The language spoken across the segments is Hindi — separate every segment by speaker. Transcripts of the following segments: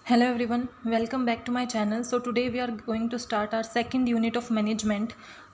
Speaker 1: Hello everyone, welcome back to my channel. So today we are going to start our second unit of management,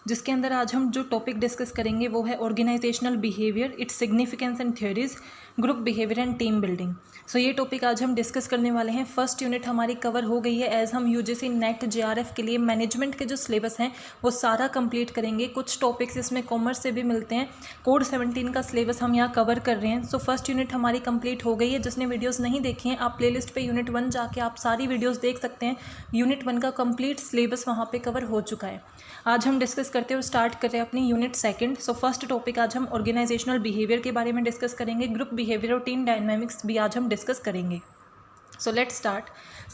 Speaker 1: जिसके अंदर आज हम जो टॉपिक डिस्कस करेंगे वो है organisational behaviour, its significance and theories, group behaviour and team building. So ये टॉपिक आज हम डिस्कस करने वाले हैं। फर्स्ट यूनिट हमारी कवर हो गई है एज हम यूजीसी नेट जेआरएफ के लिए मैनेजमेंट के जो सिलेबस हैं वो सारा कंप्लीट करेंगे। कुछ टॉपिक्स इसमें कॉमर्स से भी मिलते हैं। कोड 17 का सिलेबस हम यहाँ कवर कर रहे हैं। सो फर्स्ट यूनिट हमारी कंप्लीट हो गई है। जिसने वीडियोज़ नहीं देखी हैं आप प्लेलिस्ट पे यूनिट 1 जाके आप सारी वीडियोज़ देख सकते हैं। यूनिट 1 का कंप्लीट सिलेबस वहाँ पे कवर हो चुका है। आज हम डिस्कस करते हैं और स्टार्ट कर रहे हैं अपनी unit second. So first topic आज हम ऑर्गेनाइजेशनल बिहेवियर के बारे में डिस्कस करेंगे। ग्रुप बिहेवियर और टीम डायनामिक्स भी आज हम डिस्कस करेंगे। So let's start.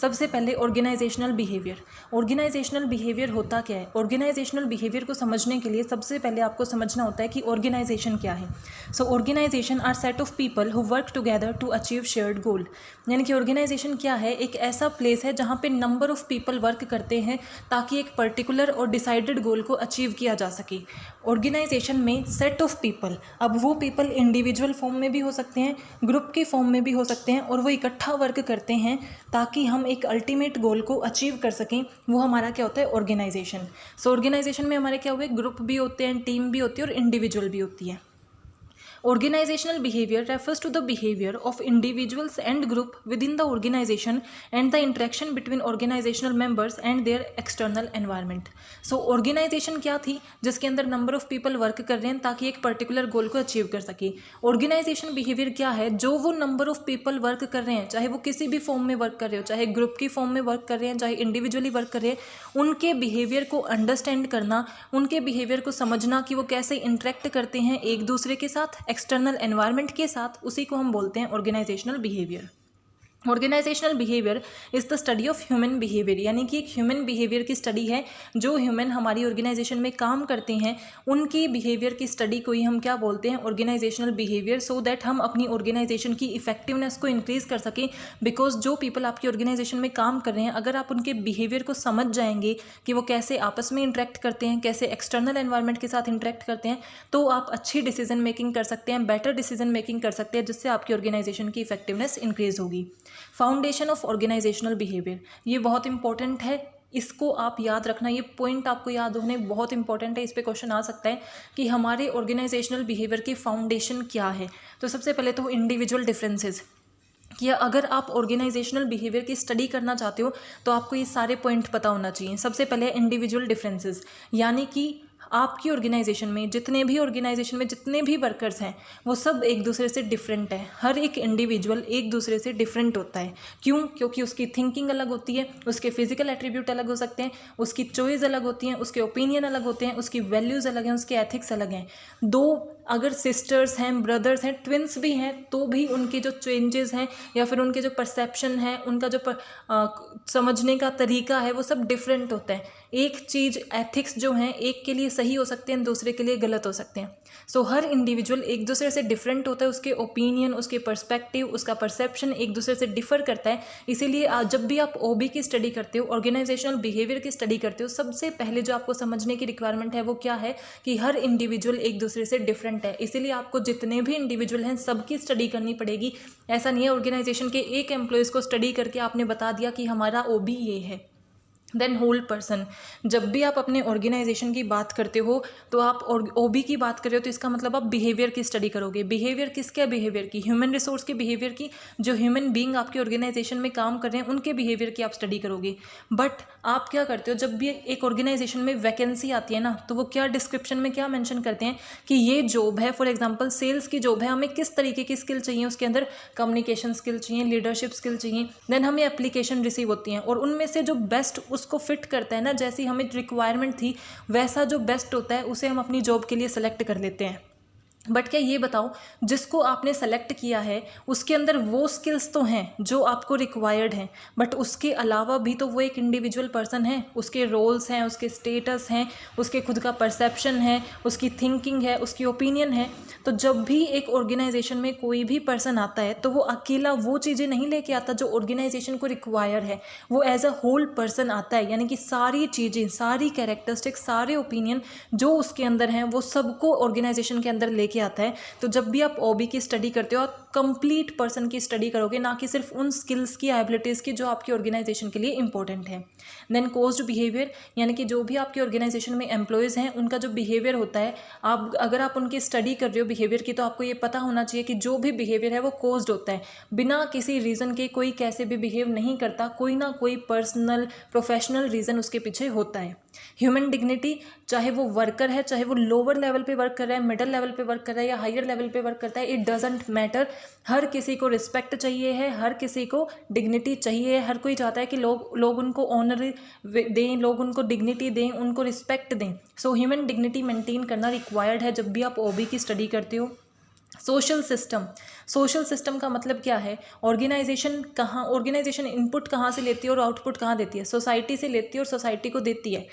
Speaker 1: सबसे पहले ऑर्गेनाइजेशनल बिहेवियर। ऑर्गेनाइजेशनल बिहेवियर होता क्या है? ऑर्गेनाइजेशनल बिहेवियर को समझने के लिए सबसे पहले आपको समझना होता है कि ऑर्गेनाइजेशन क्या है। So organisation are set of people who work together to achieve shared goal. यानी कि ऑर्गेनाइजेशन क्या है? एक ऐसा प्लेस है जहाँ पे नंबर ऑफ पीपल वर्क करते हैं ताकि एक पर्टिकुलर और डिसाइडेड गोल को अचीव किया जा सके। ऑर्गेनाइजेशन में सेट ऑफ पीपल, अब वो पीपल इंडिविजुअल फॉर्म में भी हो सकते हैं, ग्रुप के फॉर्म में भी हो सकते हैं, और वो इकट्ठा वर्क करते हैं ताकि हम एक अल्टीमेट गोल को अचीव कर सकें। वो हमारा क्या होता है? ऑर्गेनाइजेशन। सो ऑर्गेनाइजेशन में हमारे क्या हुए? ग्रुप भी होते हैं, टीम भी होती है और इंडिविजुअल भी होती है। Organizational behavior refers to the behavior of individuals and group within the organization and the interaction between organizational members and their external environment. So organization क्या थी? जिसके अंदर number of people work कर रहे हैं ताकि एक particular goal को achieve कर सके। Organization behavior क्या है? जो वो number of people work कर रहे हैं, चाहे वो किसी भी फॉर्म में वर्क कर रहे हो, चाहे ग्रुप की फॉर्म में वर्क कर रहे हैं, चाहे इंडिविजुअली वर्क कर रहे हैं, उनके बिहेवियर को अंडरस्टैंड करना, उनके बिहेवियर को समझना कि वो कैसे इंटरेक्ट करते हैं एक दूसरे के साथ, एक्सटर्नल एनवायरनमेंट के साथ, उसी को हम बोलते हैं organisational behaviour. Organisational behaviour is the study of human behaviour, यानी कि एक ह्यूमन बिहेवियर की स्टडी है। जो ह्यूमन हमारी ऑर्गेनाइजेशन में काम करते हैं उनकी बिहेवियर की स्टडी को ही हम क्या बोलते हैं? Organisational behaviour. सो दैट हम अपनी ऑर्गेनाइजेशन की इफेक्टिवनेस को इंक्रीज़ कर सकें। बिकॉज जो पीपल आपकी ऑर्गेनाइजेशन में काम कर रहे हैं, अगर आप उनके बिहेवियर को समझ जाएंगे कि वो कैसे आपस में इंटरेक्ट करते हैं, कैसे एक्सटर्नल एनवायरनमेंट के साथ इंटरेक्ट करते हैं, तो आप अच्छी डिसीजन मेकिंग कर सकते हैं, बेटर डिसीजन मेकिंग कर सकते हैं, जिससे आपकी ऑर्गेनाइजेशन की इफेक्टिवनेस इंक्रीज़ होगी। फाउंडेशन ऑफ ऑर्गेनाइजेशनल बिहेवियर, ये बहुत इंपॉर्टेंट है, इसको आप याद रखना। ये पॉइंट आपको याद होने बहुत इंपॉर्टेंट है। इस पे क्वेश्चन आ सकता है कि हमारे ऑर्गेनाइजेशनल बिहेवियर की फाउंडेशन क्या है। तो सबसे पहले तो इंडिविजुअल डिफरेंसेस, कि अगर आप ऑर्गेनाइजेशनल बिहेवियर की स्टडी करना चाहते हो तो आपको ये सारे पॉइंट पता होना चाहिए। सबसे पहले इंडिविजुअल डिफरेंसेस, यानी कि आपकी ऑर्गेनाइजेशन में जितने भी वर्कर्स हैं वो सब एक दूसरे से डिफरेंट है। हर एक इंडिविजुअल एक दूसरे से डिफरेंट होता है। क्यों? क्योंकि उसकी थिंकिंग अलग होती है, उसके फिजिकल एट्रीब्यूट अलग हो सकते हैं, उसकी चॉइस अलग होती हैं, उसके ओपिनियन अलग होते हैं, उसकी वैल्यूज़ अलग हैं, उसके एथिक्स अलग हैं। दो अगर सिस्टर्स हैं, ब्रदर्स हैं, ट्विंस भी हैं, तो भी उनके जो चेंजेस हैं या फिर उनके जो परसेप्शन है, उनका जो समझने का तरीका है, वो सब डिफरेंट होता है। एक चीज़ एथिक्स जो हैं एक के लिए सही हो सकते हैं, दूसरे के लिए गलत हो सकते हैं। सो हर इंडिविजुअल एक दूसरे से डिफरेंट होता है, उसके ओपिनियन, उसके पर्सपेक्टिव, उसका परसेप्शन एक दूसरे से डिफर करता है। इसीलिए जब भी आप ओबी की स्टडी करते हो, ऑर्गेनाइजेशनल बिहेवियर की स्टडी करते हो, सबसे पहले जो आपको समझने की रिक्वायरमेंट है वो क्या है? कि हर इंडिविजुअल एक दूसरे से डिफरेंट है। इसीलिए आपको जितने भी इंडिविजुअल हैं सबकी स्टडी करनी पड़ेगी। ऐसा नहीं है ऑर्गेनाइजेशन के एक एम्प्लॉयज़ को स्टडी करके आपने बता दिया कि हमारा ओबी ये है। देन होल पर्सन, जब भी आप अपने ऑर्गेनाइजेशन की बात करते हो तो आप ओबी की बात कर रहे हो, तो इसका मतलब आप बिहेवियर की स्टडी करोगे। बिहेवियर किसके? बिहेवियर की, ह्यूमन रिसोर्स के बिहेवियर की। जो ह्यूमन बीइंग आपकी ऑर्गेनाइजेशन में काम कर रहे हैं उनके बिहेवियर की आप स्टडी करोगे। बट आप क्या करते हो, जब भी एक ऑर्गेनाइजेशन में वैकेंसी आती है ना, तो वो क्या डिस्क्रिप्शन में क्या मेंशन करते हैं कि ये जॉब है, फॉर एग्जांपल सेल्स की जॉब है, हमें किस तरीके की स्किल चाहिए, उसके अंदर कम्युनिकेशन स्किल चाहिए, लीडरशिप स्किल चाहिए। देन हमें एप्लीकेशन रिसीव होती हैं और उनमें से जो बेस्ट उसको फिट करता है ना, जैसी हमें रिक्वायरमेंट थी वैसा जो बेस्ट होता है उसे हम अपनी जॉब के लिए सेलेक्ट कर लेते हैं। बट क्या ये बताओ, जिसको आपने सेलेक्ट किया है उसके अंदर वो स्किल्स तो हैं जो आपको रिक्वायर्ड हैं, बट उसके अलावा भी तो वो एक इंडिविजुअल पर्सन है, उसके रोल्स हैं, उसके स्टेटस हैं, उसके खुद का परसेप्शन है, उसकी थिंकिंग है, उसकी ओपिनियन है। तो जब भी एक ऑर्गेनाइजेशन में कोई भी पर्सन आता है तो वो अकेला वो चीज़ें नहीं लेके आता जो ऑर्गेनाइजेशन को रिक्वायर है, वो एज अ होल पर्सन आता है। यानी कि सारी चीज़ें, सारी कैरेक्टरिस्टिक्स, सारे ओपिनियन जो उसके अंदर हैं वो सबको ऑर्गेनाइजेशन के अंदर लेके लेके आता है। तो जब भी आप ओबी की स्टडी करते हो, आप कंप्लीट पर्सन की स्टडी करोगे, ना कि सिर्फ उन स्किल्स की, एबिलिटीज़ की जो आपकी ऑर्गेनाइजेशन के लिए इंपॉर्टेंट है। देन कोज्ड बिहेवियर, यानी कि जो भी आपकी ऑर्गेनाइजेशन में एम्प्लॉयज़ हैं उनका जो बिहेवियर होता है, आप अगर आप उनकी स्टडी कर रहे हो बिहेवियर की, तो आपको ये पता होना चाहिए कि जो भी बिहेवियर है वो कोज्ड होता है। बिना किसी रीज़न के कोई कैसे भी बिहेव नहीं करता, कोई ना कोई पर्सनल प्रोफेशनल रीज़न उसके पीछे होता है। ह्यूमन डिग्निटी, चाहे वो वर्कर है, चाहे वो लोअर लेवल पे वर्क कर रहा है, मिडिल लेवल पे वर्क कर रहा है या हायर लेवल पे वर्क करता है, इट डजेंट मैटर। हर किसी को रिस्पेक्ट चाहिए है, हर किसी को डिग्निटी चाहिए है। हर कोई चाहता है कि लोग उनको ऑनर दें, लोग उनको डिग्निटी दें, उनको रिस्पेक्ट दें। सो ह्यूमन डिग्निटी मेंटेन करना रिक्वायर्ड है जब भी आप ओबी की स्टडी करते हो। सोशल सिस्टम का मतलब क्या है? ऑर्गेनाइजेशन इनपुट कहाँ से लेती है और आउटपुट कहाँ देती है? सोसाइटी से लेती है और सोसाइटी को देती है।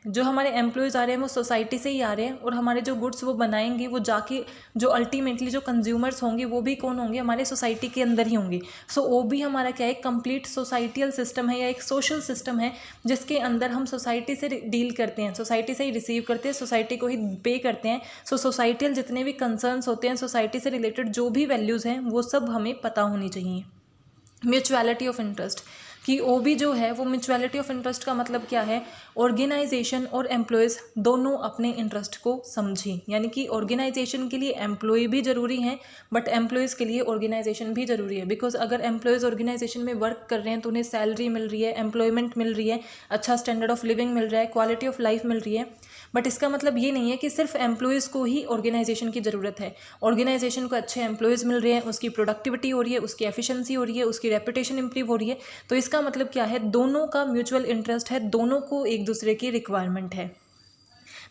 Speaker 1: जो हमारे एम्प्लॉयज़ आ रहे हैं वो सोसाइटी से ही आ रहे हैं, और हमारे जो गुड्स वो बनाएंगे वो जाके जो अल्टीमेटली जो कंज्यूमर्स होंगे वो भी कौन होंगे? हमारे सोसाइटी के अंदर ही होंगे। सो वो भी हमारा क्या है? कंप्लीट सोसाइटियल सिस्टम है या एक सोशल सिस्टम है, जिसके अंदर हम सोसाइटी से डील करते हैं, सोसाइटी से ही रिसीव करते हैं, सोसाइटी को ही पे करते हैं। सो सोसाइटियल जितने भी कंसर्न्स होते हैं, सोसाइटी से रिलेटेड जो भी वैल्यूज़ हैं, वो सब हमें पता होनी चाहिए। म्यूचुअलिटी ऑफ इंटरेस्ट, कि ओबी जो है वो म्यूचुअलिटी ऑफ इंटरेस्ट का मतलब क्या है? ऑर्गेनाइजेशन और एम्प्लॉयज़ दोनों अपने इंटरेस्ट को समझें, यानी कि ऑर्गेनाइजेशन के लिए एम्प्लॉय भी ज़रूरी हैं, बट एम्प्लॉयज़ के लिए ऑर्गेनाइजेशन भी ज़रूरी है। बिकॉज अगर एम्प्लॉयज़ ऑर्गेनाइजेशन में वर्क कर रहे हैं तो उन्हें सैलरी मिल रही है, एम्प्लॉयमेंट मिल रही है, अच्छा स्टैंडर्ड ऑफ लिविंग मिल रहा है, क्वालिटी ऑफ लाइफ मिल रही है, बट इसका मतलब ये नहीं है कि सिर्फ एम्प्लॉयज़ को ही ऑर्गेनाइजेशन की ज़रूरत है। ऑर्गेनाइजेशन को अच्छे एम्प्लॉयज़ मिल रहे हैं, उसकी प्रोडक्टिविटी हो रही है, उसकी एफिशिएंसी हो रही है, उसकी रेपुटेशन इंप्रूव हो रही है, तो इसका मतलब क्या है? दोनों का म्यूचुअल इंटरेस्ट है, दोनों को एक दूसरे की रिक्वायरमेंट है।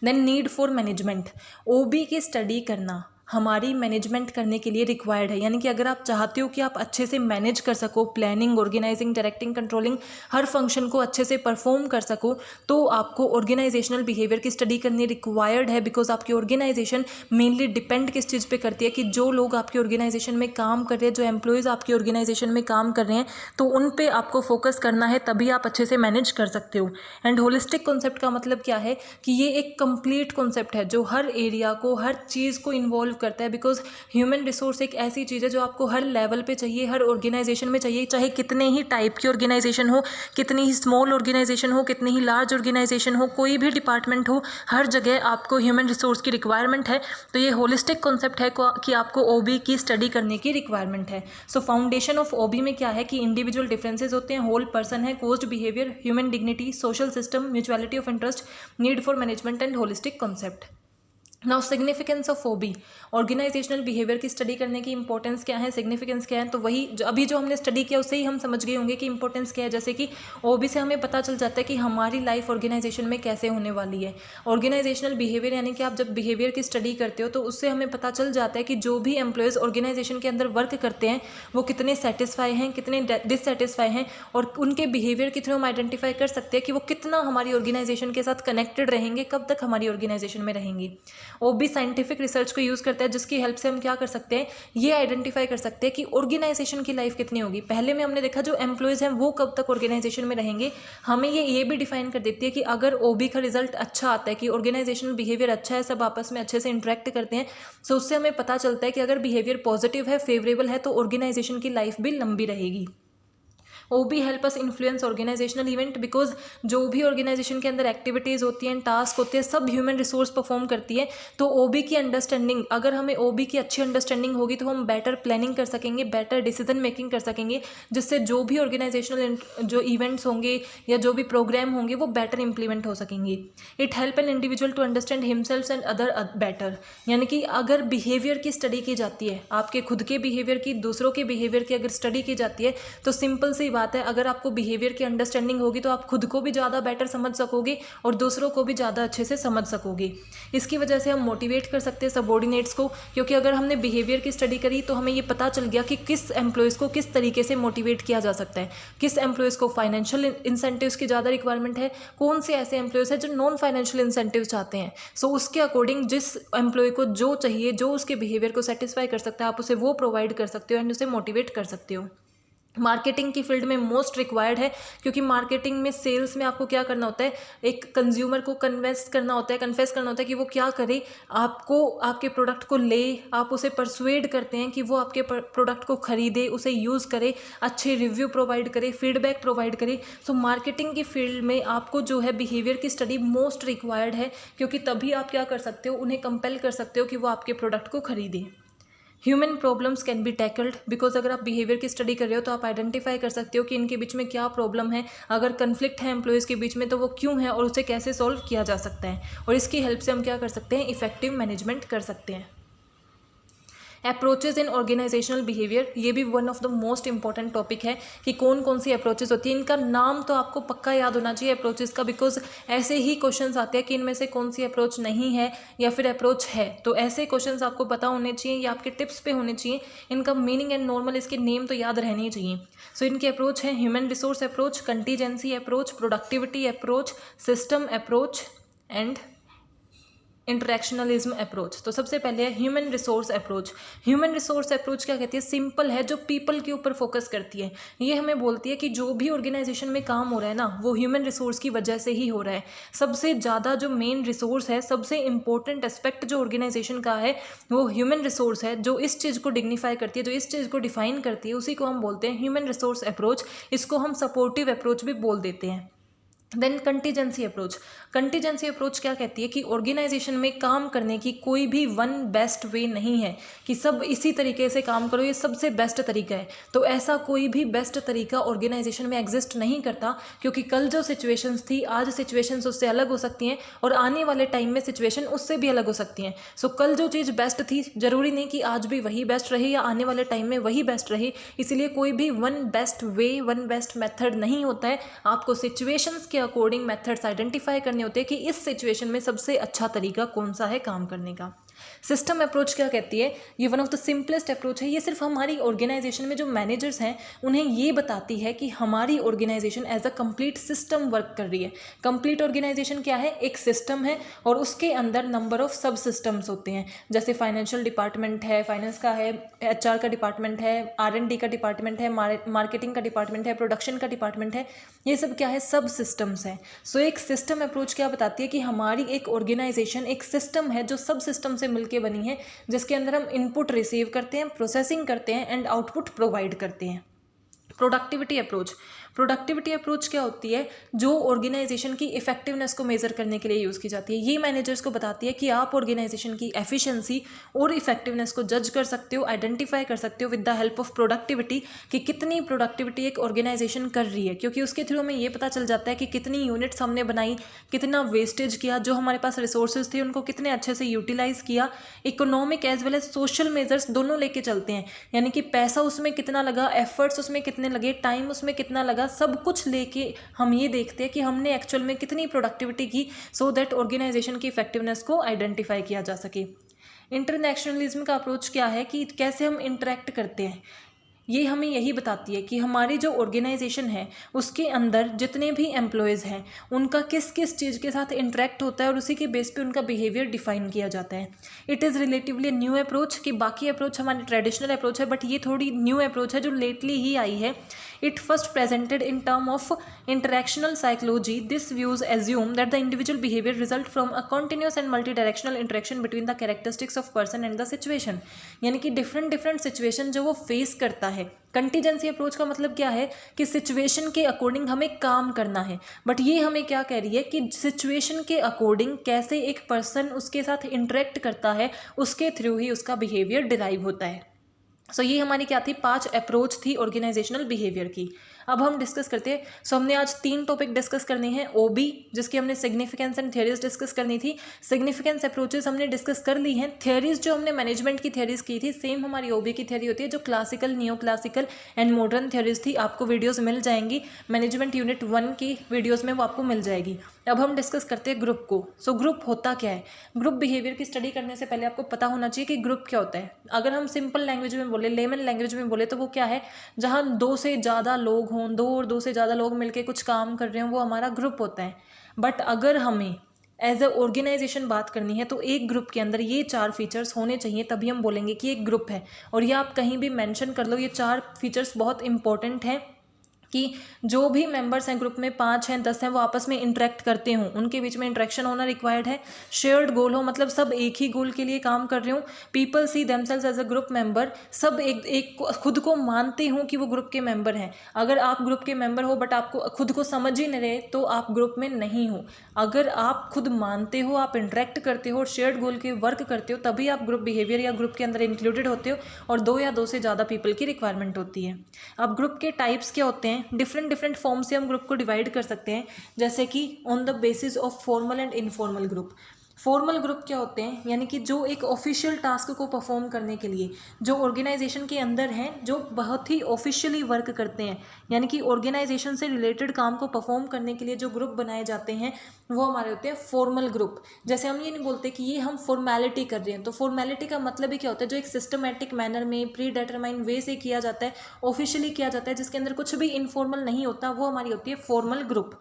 Speaker 1: देन नीड फॉर मैनेजमेंट, ओबी की स्टडी करना हमारी मैनेजमेंट करने के लिए रिक्वायर्ड है। यानी कि अगर आप चाहते हो कि आप अच्छे से मैनेज कर सको, प्लानिंग, ऑर्गेनाइजिंग, डायरेक्टिंग, कंट्रोलिंग, हर फंक्शन को अच्छे से परफॉर्म कर सको, तो आपको ऑर्गेनाइजेशनल बिहेवियर की स्टडी करनी रिक्वायर्ड है। बिकॉज आपकी ऑर्गेनाइजेशन मेनली डिपेंड किस चीज़ पे करती है? कि जो लोग आपकी ऑर्गेनाइजेशन में काम कर रहे हैं, जो एम्प्लॉयज़ आपकी ऑर्गेनाइजेशन में काम कर रहे हैं, तो उन पे आपको फोकस करना है, तभी आप अच्छे से मैनेज कर सकते हो। एंड होलिस्टिक कॉन्सेप्ट का मतलब क्या है? कि ये एक कंप्लीट कॉन्सेप्ट है जो हर एरिया को, हर चीज़ को इन्वॉल्व करता है। बिकॉज ह्यूमन रिसोर्स एक ऐसी चीज़ है जो आपको हर लेवल पे चाहिए, हर ऑर्गेनाइजेशन में चाहिए, चाहे कितने ही टाइप की ऑर्गेनाइजेशन हो, कितनी ही स्मॉल ऑर्गेनाइजेशन हो, कितनी ही लार्ज ऑर्गेनाइजेशन हो, कोई भी डिपार्टमेंट हो, हर जगह आपको ह्यूमन रिसोर्स की रिक्वायरमेंट है। तो ये होलिस्टिक कॉन्सेप्ट है कि आपको ओबी की स्टडी करने की रिक्वायरमेंट है। सो फाउंडेशन ऑफ ओबी में क्या है? कि इंडिविजुअल डिफरेंसेस होते हैं, होल पर्सन है, caused behaviour, human dignity, social system, mutuality of interest, need for management and holistic concept. Now significance of OB, organisational behaviour की स्टडी करने की इंपॉर्टेंस क्या है, सिग्निफिकेंस क्या है? तो वही अभी जो हमने स्टडी किया उससे ही हम समझ गए होंगे कि इंपॉर्टेंस क्या है। जैसे कि ओबी से हमें पता चल जाता है कि हमारी लाइफ ऑर्गेनाइजेशन में कैसे होने वाली है। ऑर्गेनाइजेशनल बिहेवियर यानी कि आप जब बिहेवियर की स्टडी करते हो तो उससे हमें पता चल जाता है कि जो भी एम्प्लॉयज़ ऑर्गेनाइजेशन के अंदर वर्क करते हैं वो कितने सेटिस्फाई हैं, कितने डिससेटिस्फाई हैं, और उनके बिहेवियर के थ्रू हम आइडेंटिफाई कर सकते हैं कि वो कितना हमारी ऑर्गेनाइजेशन के साथ कनेक्टेड रहेंगे, कब तक हमारी ऑर्गेनाइजेशन में रहेंगी। ओबी साइंटिफिक रिसर्च को यूज़ करता है, जिसकी हेल्प से हम क्या कर सकते हैं? ये आइडेंटिफाई कर सकते हैं कि ऑर्गेनाइजेशन की लाइफ कितनी होगी। पहले में हमने देखा जो एम्प्लॉयज़ हैं वो कब तक ऑर्गेनाइजेशन में रहेंगे, हमें ये भी डिफाइन कर देती है कि अगर ओबी का रिजल्ट अच्छा आता है, कि ऑर्गेनाइजेशनल बिहेवियर अच्छा है, सब आपस में अच्छे से इंटरेक्ट करते हैं, सो उससे हमें पता चलता है कि अगर बिहेवियर पॉजिटिव है, फेवरेबल है, तो ऑर्गेनाइजेशन की लाइफ भी लंबी रहेगी। OB help us influence organisational event, because जो भी ऑर्गेनाइजेशन के अंदर एक्टिविटीज़ होती हैं, टास्क होते हैं, सब ह्यूमन रिसोर्स परफॉर्म करती है। तो ओबी की अंडरस्टैंडिंग, अगर हमें ओबी की अच्छी अंडरस्टैंडिंग होगी तो हम बेटर प्लानिंग कर सकेंगे, बेटर डिसीजन मेकिंग कर सकेंगे, जिससे जो भी ऑर्गेनाइजेशनल जो इवेंट्स होंगे या जो भी प्रोग्राम होंगे वो बेटर इंप्लीमेंट हो सकेंगे। It help an individual to understand himself and other better, यानी कि अगर बिहेवियर की स्टडी की जाती है, आपके खुद के बिहेवियर की, दूसरों के बिहेवियर की अगर स्टडी की जाती है, तो सिंपल सी बात है, अगर आपको बिहेवियर की अंडरस्टैंडिंग होगी तो आप खुद को भी ज़्यादा बेटर समझ सकोगे और दूसरों को भी ज़्यादा अच्छे से समझ सकोगे। इसकी वजह से हम मोटिवेट कर सकते हैं सबॉर्डिनेट्स को, क्योंकि अगर हमने बिहेवियर की स्टडी करी तो हमें ये पता चल गया कि किस एम्प्लॉयज़ को किस तरीके से मोटिवेट किया जा सकता है, किस एम्प्लॉयज़ को फाइनेंशियल इंसेंटिव्स की ज़्यादा रिक्वायरमेंट है, कौन से ऐसे एम्प्लॉयज़ हैं जो नॉन फाइनेंशियल इंसेंटिव चाहते हैं। सो उसके अकॉर्डिंग जिस एम्प्लॉय को जो चाहिए, जो उसके बिहेवियर को सेटिस्फाई कर सकता है, आप उसे वो प्रोवाइड कर सकते हो एंड उसे मोटिवेट कर सकते हो। मार्केटिंग की फील्ड में मोस्ट रिक्वायर्ड है, क्योंकि मार्केटिंग में, सेल्स में आपको क्या करना होता है, एक कंज्यूमर को कन्वेंस करना होता है, कन्फेस करना होता है कि वो क्या करे, आपको, आपके प्रोडक्ट को ले, आप उसे परसुएड करते हैं कि वो आपके प्रोडक्ट को खरीदे, उसे यूज़ करे, अच्छे रिव्यू प्रोवाइड करे, फीडबैक प्रोवाइड करे। सो मार्केटिंग की फील्ड में आपको जो है बिहेवियर की स्टडी मोस्ट रिक्वायर्ड है, क्योंकि तभी आप क्या कर सकते हो, उन्हें कंपेल कर सकते हो कि वो आपके प्रोडक्ट को खरीदें। Human problems can be tackled, because अगर आप बिहेवियर की स्टडी कर रहे हो तो आप आइडेंटिफाई कर सकते हो कि इनके बीच में क्या प्रॉब्लम है, अगर कन्फ्लिक्ट है एम्प्लॉयज़ के बीच में तो वो क्यों है और उसे कैसे सॉल्व किया जा सकता है, और इसकी हेल्प से हम क्या कर सकते हैं, इफेक्टिव मैनेजमेंट कर सकते हैं। अप्रोचेज इन ऑर्गेनाइजेशनल बिहेवियर, ये भी one of the most important topic है कि कौन कौन सी अप्रोचेज होती है। इनका नाम तो आपको पक्का याद होना चाहिए अप्रोचेज का, बिकॉज ऐसे ही क्वेश्चंस आते हैं कि इनमें से कौन सी अप्रोच नहीं है या फिर अप्रोच है, तो ऐसे क्वेश्चंस आपको पता होने चाहिए या आपके टिप्स पे होने चाहिए। इनका मीनिंग एंड नॉर्मल इसके नेम तो याद रहने ही चाहिए। सो इनके अप्रोच है human resource approach, contingency approach, productivity approach, system approach and interactionalism approach. तो सबसे पहले है human resource approach. Human resource approach क्या कहती है, सिंपल है, जो पीपल के ऊपर फोकस करती है। ये हमें बोलती है कि जो भी ऑर्गेनाइजेशन में काम हो रहा है ना, वो ह्यूमन रिसोर्स की वजह से ही हो रहा है। सबसे ज़्यादा जो मेन रिसोर्स है, सबसे इंपॉर्टेंट एस्पेक्ट जो ऑर्गेनाइजेशन का है, वो ह्यूमन रिसोर्स है, जो इस चीज़ को डिग्निफाई करती है, जो इस चीज़ को डिफाइन करती है, उसी को हम बोलते हैं ह्यूमन रिसोर्स अप्रोच। इसको हम सपोर्टिव अप्रोच भी बोल देते हैं। Then contingency approach. Contingency approach क्या कहती है कि ऑर्गेनाइजेशन में काम करने की कोई भी वन बेस्ट वे नहीं है कि सब इसी तरीके से काम करो, ये सबसे बेस्ट तरीका है। तो ऐसा कोई भी बेस्ट तरीका ऑर्गेनाइजेशन में एग्जिस्ट नहीं करता, क्योंकि कल जो सिचुएशंस थी, आज सिचुएशंस उससे अलग हो सकती हैं, और आने वाले टाइम में सिचुएशन उससे भी अलग हो सकती हैं। सो कल जो चीज़ बेस्ट थी, ज़रूरी नहीं कि आज भी वही बेस्ट रहे या आने वाले टाइम में वही बेस्ट रहे। इसलिए कोई भी one best way, one best method नहीं होता है। आपको सिचुएशंस के अकॉर्डिंग मेथड्स आइडेंटिफाई करने होते हैं कि इस सिचुएशन में सबसे अच्छा तरीका कौन सा है काम करने का। सिस्टम अप्रोच क्या कहती है, ये one of the simplest approach है। ये सिर्फ हमारी ऑर्गेनाइजेशन में जो मैनेजर्स हैं उन्हें ये बताती है कि हमारी organisation as a complete system work कर रही है। कंप्लीट ऑर्गेनाइजेशन क्या है, एक सिस्टम है और उसके अंदर नंबर ऑफ सब सिस्टम्स होते हैं। जैसे फाइनेंशियल डिपार्टमेंट है, फाइनेंस का है, HR का डिपार्टमेंट है, R&D का डिपार्टमेंट है, मार्केटिंग का डिपार्टमेंट है, प्रोडक्शन का डिपार्टमेंट है। ये सब क्या है, सब सिस्टम्स हैं। सो एक सिस्टम अप्रोच क्या बताती है कि हमारी एक ऑर्गेनाइजेशन एक सिस्टम है जो सब सिस्टम से मिलके बनी है, जिसके अंदर हम इनपुट रिसीव करते हैं, प्रोसेसिंग करते हैं एंड आउटपुट प्रोवाइड करते हैं। Productivity approach. प्रोडक्टिविटी अप्रोच क्या होती है, जो ऑर्गेनाइजेशन की इफेक्टिवनेस को मेजर करने के लिए यूज़ की जाती है। ये मैनेजर्स को बताती है कि आप ऑर्गेनाइजेशन की एफिशिएंसी और इफेक्टिवनेस को जज कर सकते हो, आइडेंटिफाई कर सकते हो with the help of productivity, कि कितनी प्रोडक्टिविटी एक ऑर्गेनाइजेशन कर रही है, क्योंकि उसके थ्रू हमें ये पता चल जाता है कि कितनी यूनिट्स हमने बनाई, कितना वेस्टेज किया, जो हमारे पास रिसोर्सेज थे उनको कितने अच्छे से यूटिलाइज किया। Economic as well as social measures दोनों लेके चलते हैं, यानी कि पैसा उसमें कितना लगा, एफर्ट्स उसमें कितने लगे, टाइम उसमें कितना लगा, सब कुछ लेके हम ये देखते हैं कि हमने एक्चुअल में कितनी प्रोडक्टिविटी की, सो दैट ऑर्गेनाइजेशन की इफेक्टिवनेस को आइडेंटिफाई किया जा सके। इंटरनेशनलिज्म का अप्रोच क्या है कि कैसे हम इंटरेक्ट करते हैं। ये हमें यही बताती है कि हमारी जो ऑर्गेनाइजेशन है उसके अंदर जितने भी एम्प्लॉयज़ हैं उनका किस किस चीज़ के साथ इंटरेक्ट होता है और उसी के बेस पे उनका बिहेवियर डिफाइन किया जाता है। It is relatively new approach, कि बाकी अप्रोच हमारी ट्रेडिशनल अप्रोच है, बट ये थोड़ी न्यू अप्रोच है जो लेटली ही आई है। It first presented in term of interactional psychology. This views assume that the individual behaviour result from a continuous and multi directional interaction between the characteristics of person and the situation, यानी कि डिफरेंट डिफरेंट सिचुएशन जो वो फेस करता है। कंटीजेंसी अप्रोच का मतलब क्या है कि सिचुएशन के अकॉर्डिंग हमें काम करना है, बट ये हमें क्या कह रही है कि सिचुएशन के अकॉर्डिंग कैसे एक पर्सन उसके साथ इंटरेक्ट करता है, उसके थ्रू ही उसका बिहेवियर डिराइव होता है। सो ये हमारी क्या थी, 5 अप्रोच थी ऑर्गेनाइजेशनल बिहेवियर की। अब हम डिस्कस करते हैं। सो हमने आज 3 टॉपिक डिस्कस करने हैं। OB, जिसकी हमने सिग्निफिकेंस एंड थ्योरीज डिस्कस करनी थी। सिग्निफिकेंस अप्रोचेस हमने डिस्कस कर ली हैं। थ्योरीज जो हमने मैनेजमेंट की थ्योरीज की थी, सेम हमारी OB की थ्योरी होती है, जो classical, neo classical and modern theories थी। आपको वीडियोज़ मिल जाएंगी, मैनेजमेंट यूनिट 1 की वीडियोज़ में वो आपको मिल जाएगी। अब हम डिस्कस करते हैं ग्रुप को। सो ग्रुप होता क्या है। ग्रुप बिहेवियर की स्टडी करने से पहले आपको पता होना चाहिए कि ग्रुप क्या होता है। अगर हम सिंपल लैंग्वेज में बोले, लेमन लैंग्वेज में बोले, तो वो क्या है, जहाँ 2 से ज़्यादा लोग हों, 2 और 2 से ज़्यादा लोग मिलकर कुछ काम कर रहे हों, वो हमारा ग्रुप होता है। बट अगर हमें एज अ ऑर्गेनाइजेशन बात करनी है तो एक ग्रुप के अंदर ये 4 फीचर्स होने चाहिए, तभी हम बोलेंगे कि एक ग्रुप है। और ये आप कहीं भी मेंशन कर लो, ये 4 फीचर्स बहुत इंपॉर्टेंट हैं कि जो भी मेंबर्स हैं ग्रुप में, 5 हैं 10 हैं, वो आपस में इंटरेक्ट करते हों, उनके बीच में इंटरेक्शन होना रिक्वायर्ड है। शेयर्ड गोल हो, मतलब सब एक ही गोल के लिए काम कर रहे हो। People see themselves as a group member, सब एक खुद को मानते हों कि वो ग्रुप के मेंबर हैं। अगर आप ग्रुप के मेंबर हो बट आपको खुद को समझ ही नहीं रहे तो आप ग्रुप में नहीं हो। अगर आप खुद मानते हो, आप इंटरेक्ट करते हो और शेयर्ड गोल के वर्क करते हो, तभी आप ग्रुप बिहेवियर या ग्रुप के अंदर इंक्लूडेड होते हो, और 2 या 2 से ज़्यादा पीपल की रिक्वायरमेंट होती है। अब ग्रुप के टाइप्स क्या होते हैं? डिफरेंट फॉर्म से हम ग्रुप को डिवाइड कर सकते हैं, जैसे कि on the basis of formal and informal group. Formal group क्या होते हैं? यानी कि जो एक ऑफिशियल टास्क को परफॉर्म करने के लिए, जो ऑर्गेनाइजेशन के अंदर हैं, जो बहुत ही ऑफिशियली वर्क करते हैं, यानी कि ऑर्गेनाइजेशन से रिलेटेड काम को परफॉर्म करने के लिए जो ग्रुप बनाए जाते हैं वो हमारे होते हैं फॉर्मल ग्रुप। जैसे हम ये नहीं बोलते कि ये हम फॉर्मेलिटी कर रहे हैं, तो फॉर्मेलिटी का मतलब ही क्या होता है? जो एक सिस्टमेटिक मैनर में प्री डिटरमाइन वे से किया जाता है, ऑफिशियली किया जाता है, जिसके अंदर कुछ भी इनफॉर्मल नहीं होता, वो हमारी होती है फॉर्मल ग्रुप।